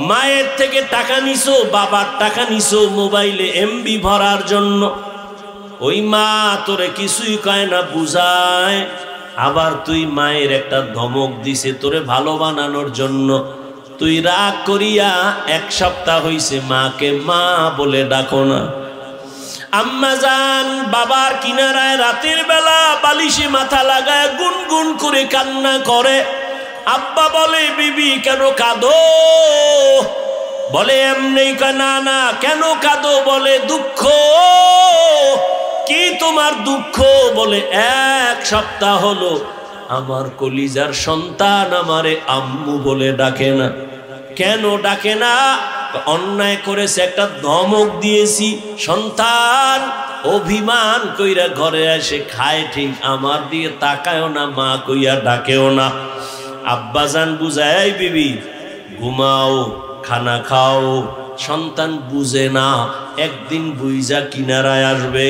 মায়ের থেকে টাকা নিছো, বাবার টাকা নিছো মোবাইলে এমবি ভরার জন্য। ওই মা তোরে কিছুই কয় না, বুঝায়, আবার তুই মায়ের একটা ধমক দিছে তোরে ভালো বানানোর জন্য। তুই রাগ করিয়া 1 সপ্তাহ হইছে মাকে মা বলে ডাকো না। আম্মা জান বাবার কিনারায় রাতের বেলা বালিশে মাথা লাগায় গুনগুন করে কান্না করে। আব্বা বলে, বিবি কেন কাঁদো? বলে এমনি। না না, কেন কাঁদো? বলে দুঃখ। কি তোমার দুঃখ? বলে 1 সপ্তাহ হলো আমার কলিজার সন্তান আমারে আম্মু বলে ডাকে না। কেন ডাকে না? অন্যায় করেছে, একটা ধমক দিয়েছি। সন্তান অভিমান কইরা ঘরে এসে খায় ঠিক, আমার দিয়ে তাকায়ও না, মা কইয়া ডাকেও না। আব্বাজান বুঝায়, বিবি ঘুমাও, খানা খাও। সন্তান বুঝে না, একদিন বুইজা কিনারায় আসবে।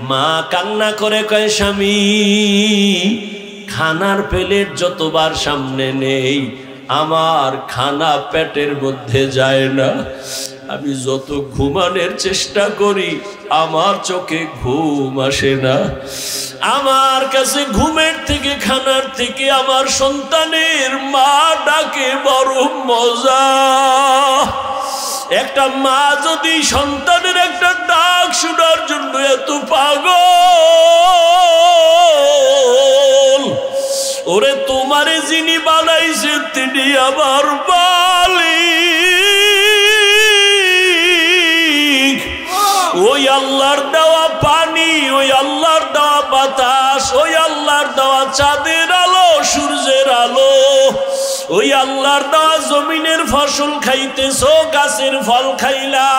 মা কান্না করে কয়, স্বামী খানার প্লেট যতবার সামনে নেই আমার খানা পেটের মধ্যে যায় না। আমি যত ঘুমানোর চেষ্টা করি আমার চোখে ঘুম আসে না। আমার কাছে ঘুমের থেকে, খানার থেকে আমার সন্তানের মা ডাকে বড় মজা। একটা মা যদি সন্তানের একটা ডাক শোনার জন্য এত পাগল, ওরে তোমারে যিনি বানাইছে তিনি আমার মালিক। ওই আল্লাহর দেওয়া পানি, ওই আল্লাহর দেওয়া বাতাস, ওই আল্লাহর দেওয়া চাঁদের আলো, সূর্যের আলো, ওই আল্লাহর দেওয়া জমিনের ফসল খাইতেছো, গাছের ফল খাইলা,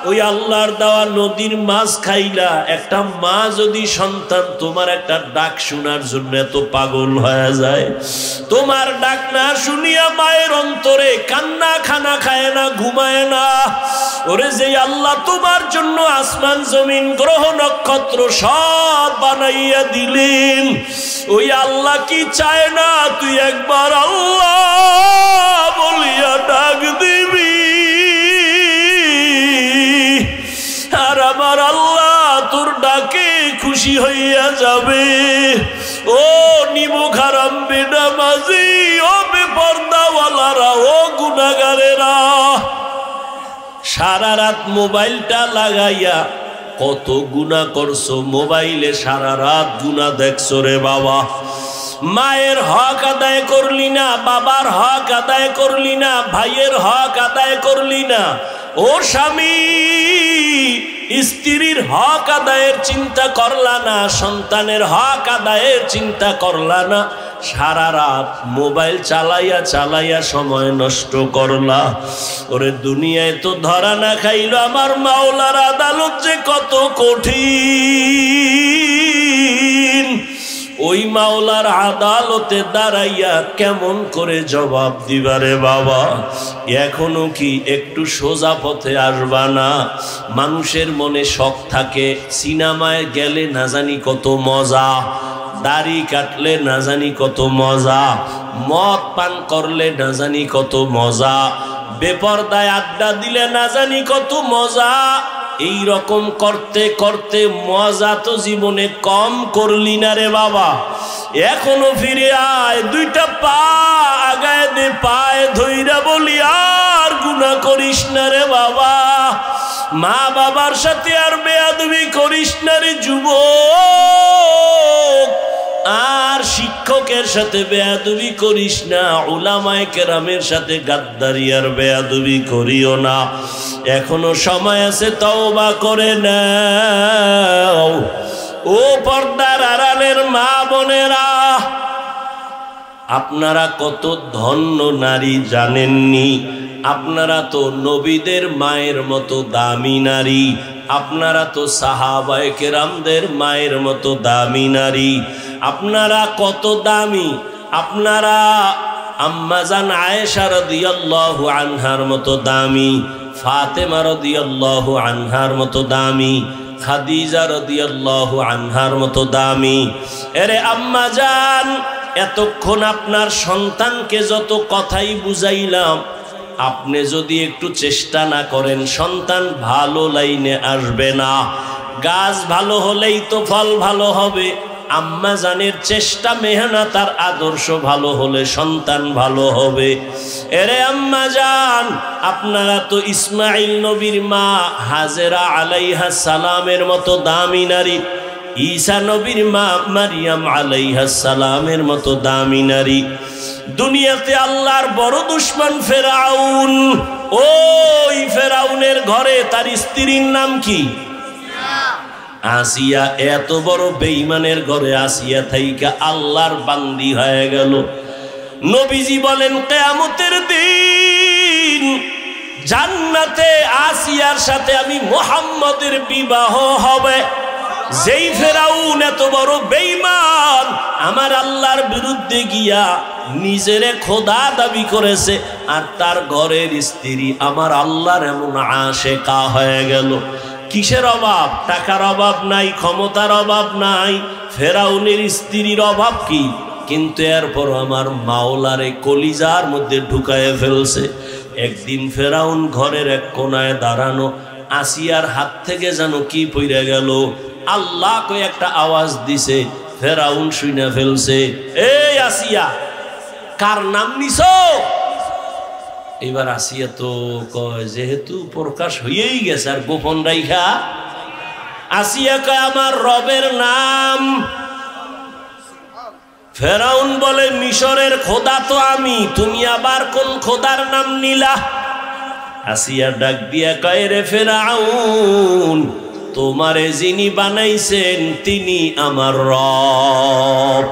ওই আল্লাহর দেওয়া নদীর মাছ খাইলা। একটা মা যদি সন্তান তোমার একটা ডাক শোনার জন্য এত পাগল হয়ে যায়, তোমার ডাক না শুনিয়া মায়ের অন্তরে কান্না, খানা খায় না, ঘুমায় না। ওরে যে আল্লাহ তোমার জন্য আসমান জমিন গ্রহ নক্ষত্র সব বানাইয়া দিলেন, ওই আল্লাহ কি চায় না তুই একবার আল্লাহ বলিয়া ডাক দিবি? আর আমার আল্লাহ তোর ডাকে খুশি হইয়া যাবে। ও নিমুখ হারাম বেনামাজি, ও বেপরদাওয়ালারা, ও গুনাহগারেরা, সারা রাত মোবাইলটা লাগাইয়া কত গুনাহ করছো। মোবাইলে সারা রাত গুনাহ দেখছো রে বাবা। মায়ের হক আদায় করলি না, বাবার হক আদায় করলি না, ভাইয়ের হক আদায় করলি না, ও স্বামী, স্ত্রীর হক আদায়ের চিন্তা করলা না, সন্তানের হক আদায়ের চিন্তা করলা না, সারা রাত মোবাইল চালাইয়া চালাইয়া সময় নষ্ট করলা। ওরে দুনিয়ায় তো ধরা না খাইলো, আমার মাওলার আদালত যে কত কঠিন। ওই মাওলার আদালতে দাঁড়াইয়া কেমন করে জবাব দিবারে বাবা? এখনো কি একটু সোজা পথে আসবা না? মানুষের মনে শখ থাকে, সিনেমায় গেলে না জানি কত মজা, দাড়ি কাটলে না জানি কত মজা, মদ পান করলে না জানি কত মজা, বেপরদায় আড্ডা দিলে না জানি কত মজা। এই রকম করতে করতে মজা তো জীবনে কম করলি না রে বাবা। এখনো ফিরে আয়, দুইটা পা আগায় দে, পায়ে ধইরা বলি আর গুনাহ করিস না রে বাবা। মা বাবার সাথে আর বেয়াদবি করিস না রে যুবক, আর শিক্ষকের সাথে বেয়াদবি করিস না, উলামায়ে কেরামের সাথে গাদ্দারি আর বেয়াদবি করিও না। এখনো সময় আছে, তওবা করে নাও। ও পর্দার আড়ালের মা বোনেরা, আপনারা কত ধন্য নারী জানেননি? আপনারা তো নবীদের মায়ের মতো দামি নারী, আপনারা তো সাহাবায়ে কেরামদের মায়ের মতো দামি নারী। আপনারা কত দামি! আপনারা আম্মাজান আয়েশা রাদিয়াল্লাহু আনহার মতো দামি, ফাতেমা রাদিয়াল্লাহু আনহার মতো দামি, খাদিজা রাদিয়াল্লাহু আনহার মতো দামি। এরে আম্মাজান, এতক্ষণ আপনার সন্তানকে যত কথাই বুঝাইলাম, আপনি যদি একটু চেষ্টা না করেন, সন্তান ভালো লাইনে আসবে না। গাছ ভালো হলেই তো ফল ভালো হবে। আম্মা জানের চেষ্টা, মেহনত আর আদর্শ ভালো হলে সন্তান ভালো হবে। এরে আম্মা জান, আপনারা তো ইসমাইল নবীর মা হাজেরা আলাইহাস সালামের মতো দামি নারী, ঈসা নবীর মা মারিয়াম আলাইহাস সালামের মতো দামি নারী। দুনিয়াতে আল্লাহর বড় দুশমন ফেরাউন। ওই ফেরাউনের ঘরে তার স্ত্রীর নাম কি? আসিয়া। এত বড় বেঈমানের ঘরে আসিয়া থাইকা আল্লাহর বান্দি হয়ে গেল। নবীজি বলেন, কিয়ামতের দিন জান্নাতে আসিয়ার সাথে আমি মুহাম্মদের বিবাহ হবে। যেই ফেরাউন এত বড় বেঈমান, আমার আল্লাহর বিরুদ্ধে গিয়া নিজেরে খোদা দাবি করেছে, আর তার ঘরের স্ত্রী আমার আল্লাহর এমন আশেকা হয়ে গেল। কিসের অভাব? টাকার অভাব নাই, ক্ষমতার অভাব নাই, ফেরাউনের স্ত্রীর অভাব কি? কিন্তু এরপর আমার মাওলারে কলিজার মধ্যে ঢুকায়ে ফেলছে। একদিন ফেরাউন ঘরের এক কোনায় দাঁড়ানো, আসিয়ার হাত থেকে যেন কি পইরা গেল। আল্লাহ কই একটা আওয়াজ দিছে, ফেরাউন শুনে ফেলছে, এই আসিয়া, কার নাম নিছো? এবার আসিয়া তো কয়, যেহেতু প্রকাশ হয়েই গেছে আর গোপন রাইখা। আসিয়া কয়, আমার রবের নাম। ফেরাউন বলে, মিশরের খোদা তো আমি, তুমি আবার কোন খোদার নাম নিলা? আসিয়া ডাক দিয়া কয়, রে ফেরাউন, তোমারে যিনি বানাইছেন তিনি আমার রব।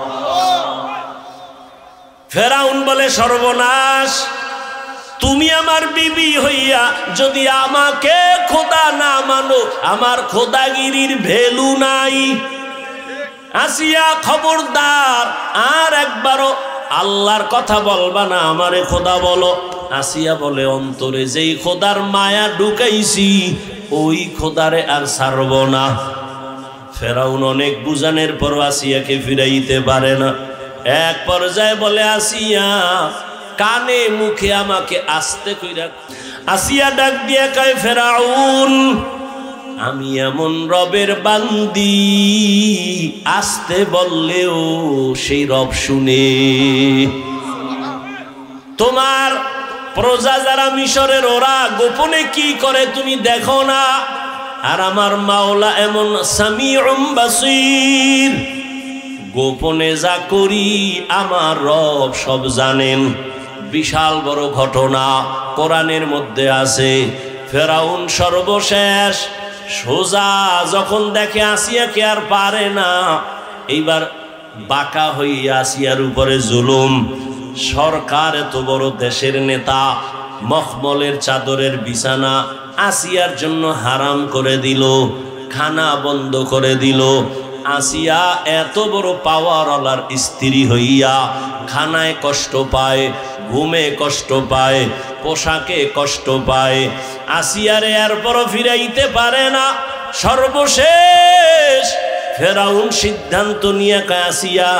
ফেরাউন বলে, সর্বনাশ, তুমি আমার বিবি হইয়া যদি আমাকে খোদা না মানো, আমার খোদাগিরির ভ্যালু নাই। আসিয়া, খবরদার, আর একবারও আল্লাহর কথা বলবা না, আমারে খোদা বলো। আসিয়া বলে, অন্তরে যেই খোদার মায়া ঢুকাইছি ওই খোদারে আর ছাড়ব না। ফেরাউন অনেক বুঝানোর পর আসিয়াকে ফিরাইতে পারে না। এক পর্যায়ে বলে, আসিয়া, কানে মুখে আমাকে আস্তে কইরা। আসিয়া ডাক দিয়া কয়, ফেরাউন, আমি এমন রবের বান্দি, আস্তে বললেও সেই রব শুনে। তোমার প্রজা যারা মিশরের, ওরা গোপনে কি করে তুমি দেখো না, আর আমার মাওলা এমন সামিউম বাসীর, গোপনে যা করি আমার রব সব জানেন। বিশাল বড় ঘটনা কোরআনের মধ্যে আছে। ফেরাউন সর্বশেষ সোজা যখন দেখে আসিয়াকে আর পারে না, এইবার বাঁকা হইয়া আসিয়ার উপরে জুলুম। সরকার এত বড় দেশের নেতা, মখমলের চাদরের বিছানা আসিয়ার জন্য হারাম করে দিল, খানা বন্ধ করে দিল। আসিয়া এত বড় পাওয়ারওয়ালার স্ত্রী হইয়া খানায় কষ্ট পায়, ঘুমে কষ্ট পায়, পোশাকে কষ্ট পায়। আসিয়ারে এরপরও ফিরাইতে পারে না। সর্বশেষ ফেরাউন সিদ্ধান্ত নিয়ে কয়, আসিয়া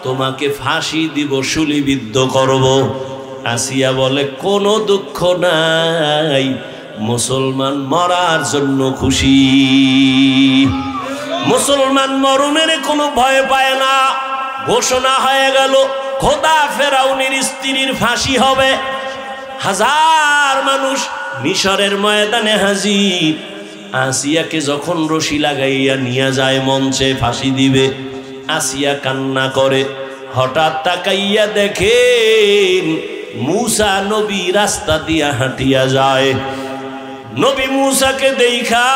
তোমাকে ফাঁসি দিব, শুলিবিদ্ধ করব। আসিয়া বলে, কোনো দুঃখ নাই, মুসলমান মরার জন্য খুশি। মুসলমান মরণের কোনো ভয় পায় না। ঘোষণা হয়ে গেল, খোদা ফেরাউনের স্ত্রীর ফাঁসি হবে। হাজার মানুষ মিশরের ময়দানে হাজির। আসিয়াকে যখন রশি লাগাইয়া নিয়ে যায় মঞ্চে ফাঁসি দিবে, আসিয়া কান্না করে। হঠাৎ তাকাইয়া দেখেন মূসা নবী রাস্তা দিয়া হাঁটিয়া যায়। নবী মূসাকে দেখা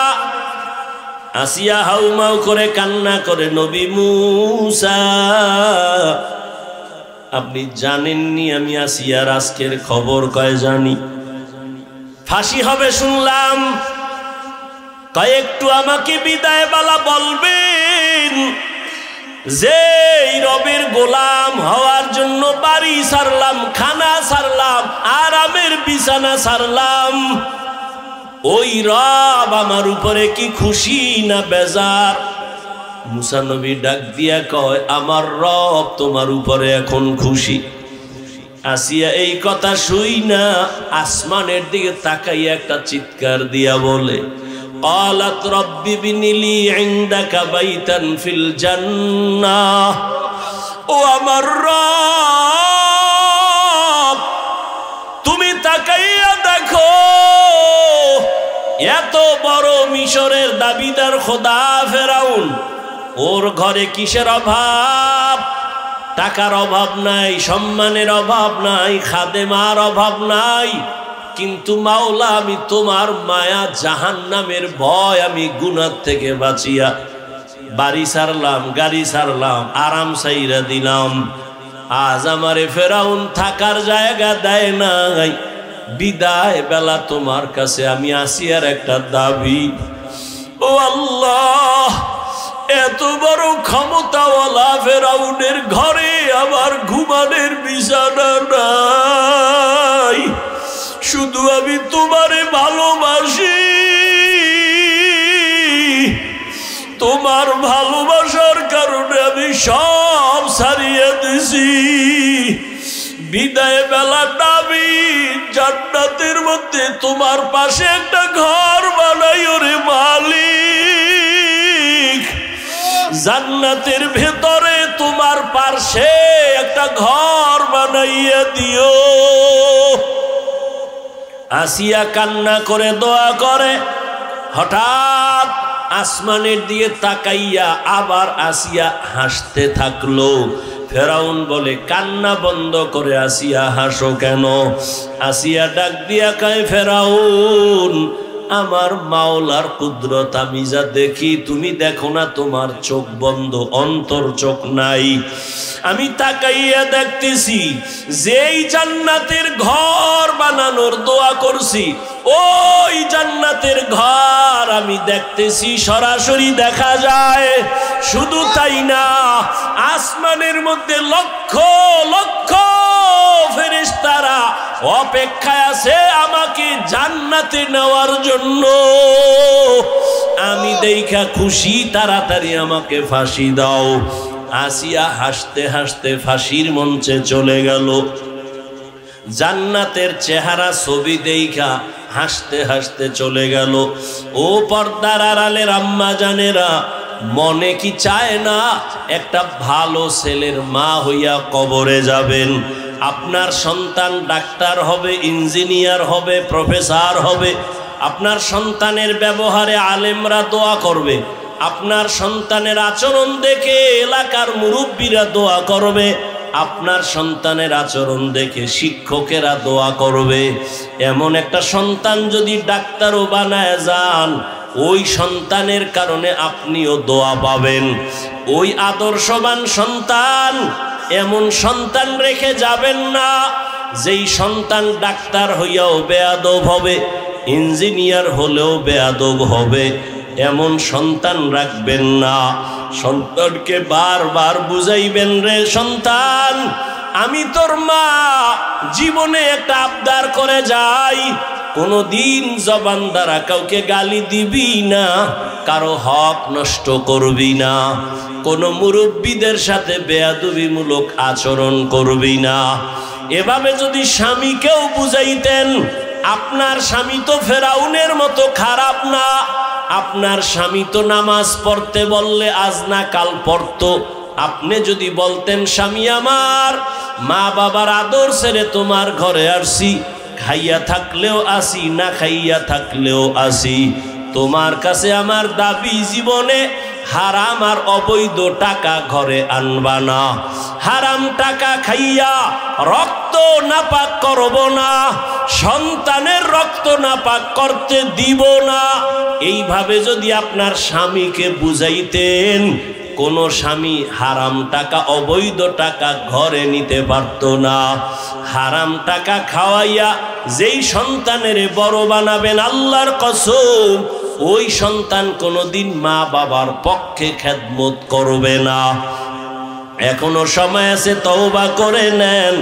আসিয়া হাউমাউ করে কান্না করে, নবী মূসা আপনি জানেননি আমি আসিয়ার আজকের খবর? কয় জানি। ফাঁসি হবে শুনলাম, কয়েকটু আমাকে বিদায় বালা বলবেন। যে রবের গোলাম হওয়ার জন্য বাড়ি ছাড়লাম, খানা ছাড়লাম, আরামের বিছানা ছাড়লাম, ওই রব আমার উপরে কি খুশি না বেজার? মুসা নবী ডাক দিয়া কয়, আমার রব তোমার উপরে এখন খুশি। আসিয়া এই কথা শুই না আসমানের দিকে তাকাইয়া একটা চিৎকার দিয়া বলে, قالت رب ابن لي عندك بيتا في الجنة। ও আমার রব, তুমি তাকাইয়া দেখো, এত বড় মিশরের দাবিদার খোদা ফেরাউন, ওর ঘরে কিসের অভাব? টাকার অভাব নাই, সম্মানের অভাব নাই, খাদেমার অভাব নাই। কিন্তু মাওলা, আমি তোমার মায়া জাহান্নামের ভয়, আমি গুনাহ থেকে বাঁচিয়া বাড়ি ছাড়লাম, গাড়ি ছাড়লাম, আরাম সাইরা দিলাম। আজ আমারে ফেরাউন থাকার জায়গা দেয় নাই। বিদায় বেলা তোমার কাছে আমি আসিয়ার একটা দাবি। ও আল্লাহ, এত বড় ক্ষমতাওয়ালা ফেরাউনের ঘরে আমার ঘুমানের বিছানা নাই। শুধু আমি তোমারে ভালোবাসি, তোমার ভালোবাসার কারণে আমি সব ছাড়িয়ে দিছি। বিদায় বেলা দাবি, জান্নাতের মধ্যে তোমার পাশে একটা ঘর বানাইও রে মালিক। জান্নাতের ভেতরে তোমার পাশে একটা ঘর বানাইয়া দিও। আসিয়া কান্না করে দোয়া করে। হঠাৎ আসমানের দিকে তাকাইয়া আবার আসিয়া হাসতে থাকলো। ফেরাউন বলে, কান্না বন্ধ করে আসিয়া হাসো কেন? আসিয়া ডাক দিয়া কয়, ফেরাউন, আমার মাওলার কুদরত আমি যা দেখি তুমি দেখো না, তোমার চোখ বন্ধ, অন্তর চোখ নাই। আমি তাকাইয়া দেখতেছি যেই জান্নাতের ঘর বানানোর দোয়া করছি, ওই জান্নাতের ঘর আমি দেখতেছি, সরাসরি দেখা যায়। শুধু তাই না, আসমানের মধ্যে লক্ষ লক্ষ ফেরেশতারা অপেক্ষায় আছে আমাকে জান্নাতে নেওয়ার জন্য। আমি দেখা খুশি, তাড়াতাড়ি আমাকে ফাঁসি দাও। আসিয়া হাসতে হাসতে ফাঁসির মঞ্চে চলে গেল। জান্নাতের চেহারা ছবি দেখা হাসতে হাসতে চলে গেল। ও পর্দার আড়ালের আম্মা জানেরা, মনে কি চায় না একটা ভালো ছেলের মা হইয়া কবরে যাবেন? আপনার সন্তান ডাক্তার হবে, ইঞ্জিনিয়ার হবে, প্রফেসর হবে। আপনার সন্তানের ব্যবহারে আলেমরা দোয়া করবে, আপনার সন্তানের আচরণ দেখে এলাকার মুরব্বীরা দোয়া করবে। আপনার সন্তানের আচরণ দেখে শিক্ষকেরা দোয়া করবে। এমন একটা সন্তান যদি ডাক্তারও বানায় যান, ওই সন্তানের কারণে আপনিও দোয়া পাবেন। ওই আদর্শবান সন্তান, এমন সন্তান রেখে যাবেন না যেই সন্তান ডাক্তার হইয়াও বেয়াদব হবে, ইঞ্জিনিয়ার হলেও বেয়াদব হবে। এমন সন্তান রাখবেন না। সন্তানকে বারবার বুঝাইবেন, রে সন্তান, আমি তোর মা, জীবনে একটা আবদার করে যাই, কোনোদিন জবান দ্বারা কাউকে গালি দিবি না, কারো হক নষ্ট করবি না, কোনো মুরব্বীদের সাথে বেয়াদবিমূলক আচরণ করবি না। এভাবে যদি স্বামীকেও বুঝাইতেন, আপনার স্বামী তো ফেরাউনের মতো খারাপ না, আপনার স্বামী তো নামাজ পড়তে বললে আজ না কাল পড়তো। আপনি যদি বলতেন, স্বামী আমার, মা বাবার আদর ছেড়ে তোমার ঘরে আসছি, খাইয়া থাকলেও আসি, না খাইয়া থাকলেও আসি, তোমার কাছে আমার দাবি, জীবনে হারাম আর অবৈধ টাকা ঘরে আনবা না, হারাম টাকা খাইয়া রক্ত নাপাক করব না, সন্তানের রক্ত নাপাক করতে দিব না। এইভাবে যদি আপনার স্বামীকে বুঝাইতেন, কোন স্বামী হারাম টাকা, অবৈধ টাকা ঘরে নিতে পারত না। হারাম টাকা খাওয়াইয়া যেই সন্তানের বড় বানাবেন, আল্লাহর কসম, ওই সন্তান কোনোদিন মা বাবার পক্ষে খেদমত করবে না। এখনো সময় আছে, তওবা করে নেন।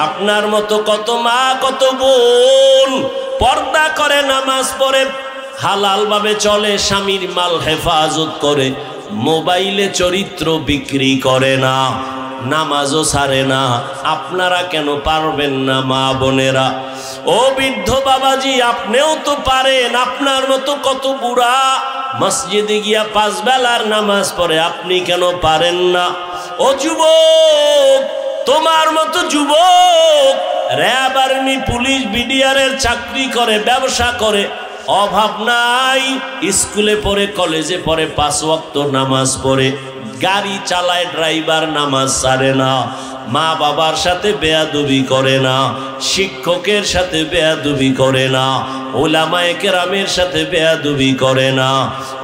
আপনার মতো কত মা, কত বোন পর্দা করে, নামাজ পড়ে, হালাল ভাবে চলে, স্বামীর মাল হেফাজত করে, মোবাইলে চরিত্র বিক্রি করে না, নামাজও ছাড়ে না। আপনারা কেন পারবেন না মা বোনেরা? ও বৃদ্ধ বাবাজি, আপনিও তো পারেন। আপনার মতো কত বুড়া মসজিদে গিয়া 5 বেলার নামাজ পড়ে, আপনি কেন পারেন না? ও যুবক, তোমার মতো যুবক র্যাব, আর্মি, পুলিশ, বিডিআরের চাকরি করে, ব্যবসা করে, অভাব নাই, স্কুলে পড়ে, কলেজে পড়ে, 5 ওয়াক্ত নামাজ পড়ে, গাড়ি চালায়, ড্রাইভার, নামাজ ছাড়ে না, মা বাবার সাথে বেয়াদবি করে না, শিক্ষকের সাথে বেয়াদবি করে না, ওলামায়ে কেরামের সাথে বেয়াদবি করে না।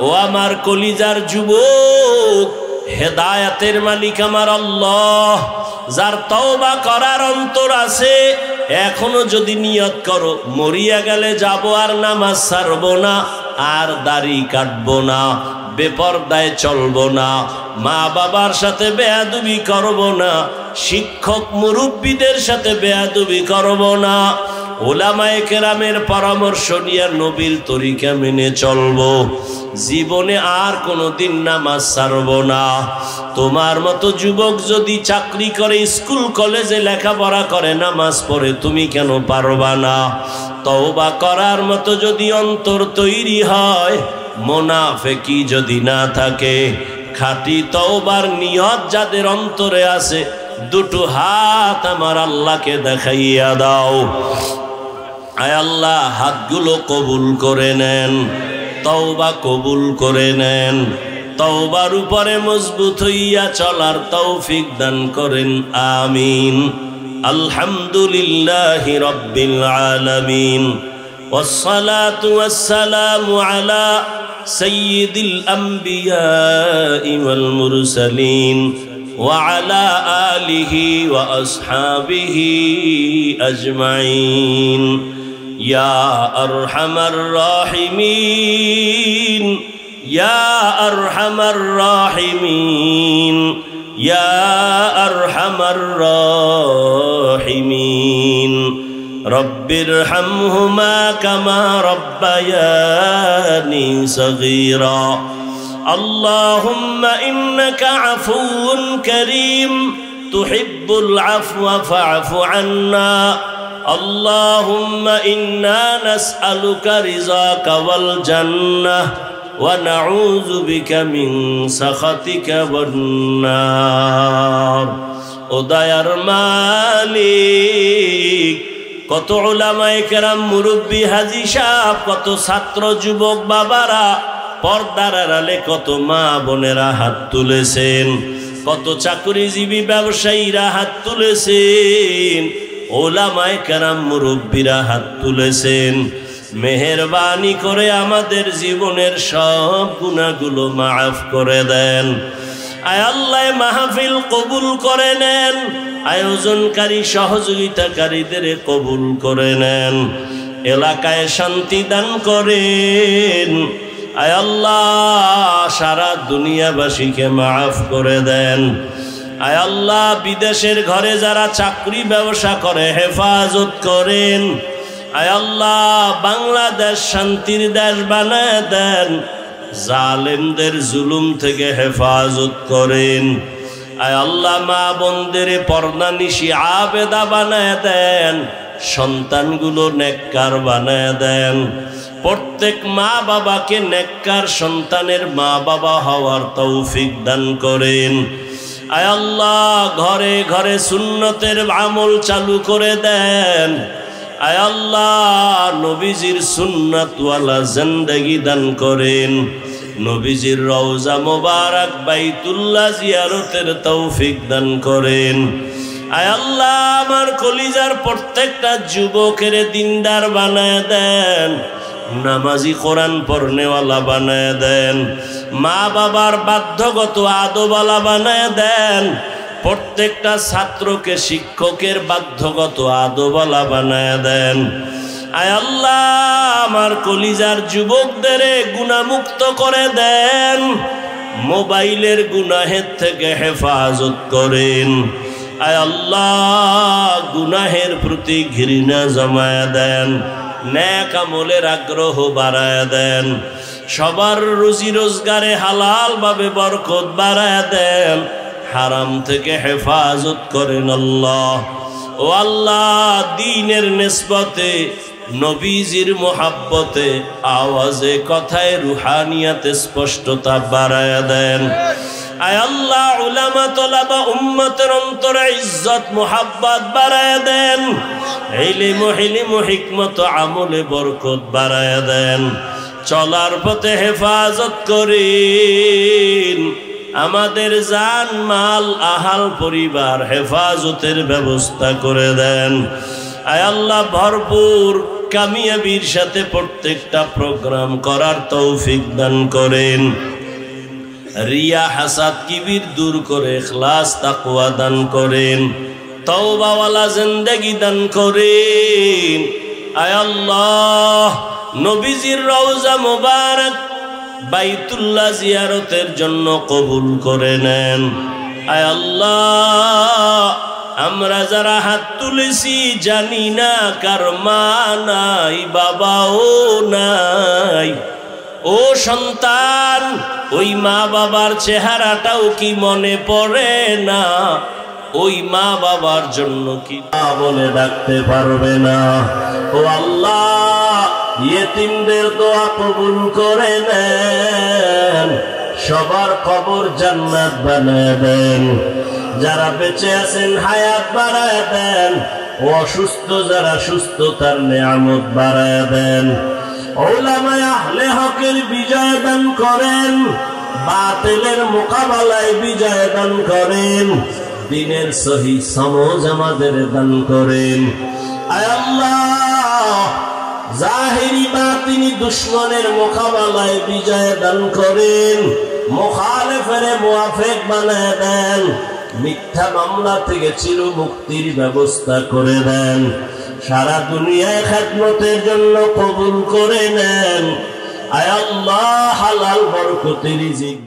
ও আমার কলিজার যুবক, হেদায়াতের মালিক আমার আল্লাহ, যার তওবা করার অন্তর আছে, এখনো যদি নিয়ত করো, মরিয়া গেলে যাব আর নামাজ ছাড়বো না, আর দাড়ি কাটবো না, বেপরদায় চলবো না, মা বাবার সাথে বেয়াদবি করবো না, শিক্ষক মুরব্বীদের সাথে বেয়াদবি করবো না, ওলামায়ে কেরামের পরামর্শ নিয়ে নবীর তরিকা মেনে চলবো, জীবনে আর কোনোদিন নামাজ ছাড়বো না। তোমার মতো যুবক যদি চাকরি করে, স্কুল কলেজে লেখাপড়া করে, নামাজ পড়ে, তুমি কেন পারবা না? তওবা করার মতো যদি অন্তর তৈরি হয়, মুনাফিকি যদি না থাকে, খাঁটি তওবার নিয়ত যাদের অন্তরে আছে, দুটো হাত আমার আল্লাহকে দেখাইয়া দাও। আয় আল্লাহ, হাতগুলো কবুল করে নেন, তওবা কবুল করে নেন, তওবার উপরে মজবুত হইয়া চলার তৌফিক দান করেন, আমিন। আলহামদুলিল্লাহি রাব্বিল আলামিন, ওয়াসসালাতু ওয়াসসালামু আলা সাইয়্যিদিল আমবিয়াই ওয়াল মুরসালিন ওয়া আলা আলিহি ওয়া আসহাবিহি আজমাইন। ইয়া আরহামার রাহিমিন, ইয়া আরহামার রাহিমিন, ইয়া আরহামার রাহিমিন। রব্বিরহামহুমা কামা রব্বায়ানি সগীরা। আল্লাহুম্মা ইন্নাকা আফুউন কারীম তুহিব্বুল আফওয়া ফা'ফু আন্না। আল্লাহুম্মা ইন্না নাসআলুকা রিযাকা ওয়াল জান্নাহ ওয়া নাউযু বিকা মিন সাখাতিকা ওয়ান নার। ও দয়ার মালিক, কত উলামায়ে কেরাম, মুরব্বী, হাজী সাহেব, কত ছাত্র, যুবক বাবারা, পর্দার আড়ালে কত মা বোনেরা হাত তুলেছেন। কত চাকরিজীবী ব্যবসায়ীরা হাত তুলেছেন, ওলামায়ে কেরাম মুরব্বীরা হাত তুলেছেন। মেহেরবানি করে আমাদের জীবনের সব গুনাহগুলো মাফ করে দেন। আয় আল্লাহ মাহফিল কবুল করে নেন, আয়োজনকারী সহযোগিতাকারীদের কবুল করে নেন, এলাকায় শান্তি দান করেন। আয় আল্লাহ সারা দুনিয়াবাসীকে মাফ করে দেন। আয় আল্লাহ বিদেশের ঘরে যারা চাকরি ব্যবসা করে হেফাজত করেন। আয় আল্লাহ বাংলাদেশ শান্তির দেশ বানায় দেন, জালেমদের জুলুম থেকে হেফাজত করেন। আয় আল্লাহ মা বোনদের পর্দানিশি আবেদা বানায় দেন, সন্তানগুলো নেককার বানায় দেন। প্রত্যেক মা বাবাকে নেককার সন্তানের মা বাবা হওয়ার তৌফিক দান করেন। আয় আল্লাহ ঘরে ঘরে সুন্নতের আমল চালু করে দেন। আয় আল্লাহ নবীজির সুন্নাতওয়ালা জিন্দেগি দান করেন। নবীজির রওজা মোবারক বাইতুল্লাহ জিয়ারতের তৌফিক দান করেন। আয় আল্লাহ আমার কলিজার প্রত্যেকটা যুবকের দিনদার বানায় দেন, নামাজি কোরআন পড়নেওয়ালা বানায় দেন, মা বাবার বাধ্যগত আদবওয়ালা বানায় দেন। প্রত্যেকটা ছাত্রকে শিক্ষকের বাধ্যগত আদবওয়ালা বানায় দেন। আয় আল্লাহ আমার কলিজার যুবকদের গুনাহমুক্ত করে দেন, মোবাইলের গুনাহের থেকে হেফাজত করেন। আয় আল্লাহ গুনাহের প্রতি ঘৃণা জমায় দেন, নেক আমলের আগ্রহ বাড়ায় দেন, সবার রুজি রোজগারে হালাল ভাবে বরকত বাড়ায় দেন, হারাম থেকে হেফাজত করেন আল্লাহ। ও আল্লাহ দ্বীনের নিসবতে নবীজির মোহাব্বতে আওয়াজে কথায় রুহানিয়াতে স্পষ্টতা বাড়ায় দেন। আয় আল্লাহ উলামা তলাবা উম্মতের অন্তরে ইজ্জত মোহাব্বত বাড়ায় দেন, ইলম হিকমত আমলে বরকত বাড়ায় দেন, চলার পথে হেফাজত করেন। আমাদের জান মাল আহাল পরিবার হেফাজতের ব্যবস্থা করে দেন। আয় আল্লাহ ভরপুর কামিয়াবির সাথে প্রত্যেকটা প্রোগ্রাম করার তৌফিক দান করেন। রিয়া হাসাদ কিবির দূর করে ইখলাস তাকওয়া দান করেন, তওবাওয়ালা জিন্দেগি দান করেন। আয় আল্লাহ নবীজির রওজা মোবারক বাইতুল্লাহ জিয়ারতের জন্য কবুল করে নেন। আয় আল্লাহ আমরা যারা হাত তুলেছি জানি না কার মা নাই বাবাও নাই। ও সন্তান ওই মা বাবার চেহারাটাও কি মনে পড়ে না? ওই মা বাবার জন্য কি বলে ডাকতে পারবে না? ও আল্লাহ ইয়েতিমদের দোয়া কবুল করে নেন, সবার কবর জান্নাত বানায় দেন, যারা বেঁচে আছেন হায়াত বাড়ায় দেন, ও অসুস্থ যারা সুস্থতার নেয়ামত বাড়ায় দেন। উলামায়ে আহলে হকের বিজয় দান করেন, বাতিলের মোকাবেলায় বিজয় দান করেন, দ্বীনের সহি সমঝ আমাদের দান করেন। আয় আল্লাহ জাহিরি বাতিনি দুশমনের মোকাবেলায় বিজয় দান করেন, মুখালিফের মুওয়াফিক বানায় দেন, মিথ্যা মামলা থেকে চির মুক্তির ব্যবস্থা করে দেন, সারা দুনিয়ায় খেদমতের জন্য কবুল করে নেন। আয় আল্লাহ হালাল বরকতের রিজিক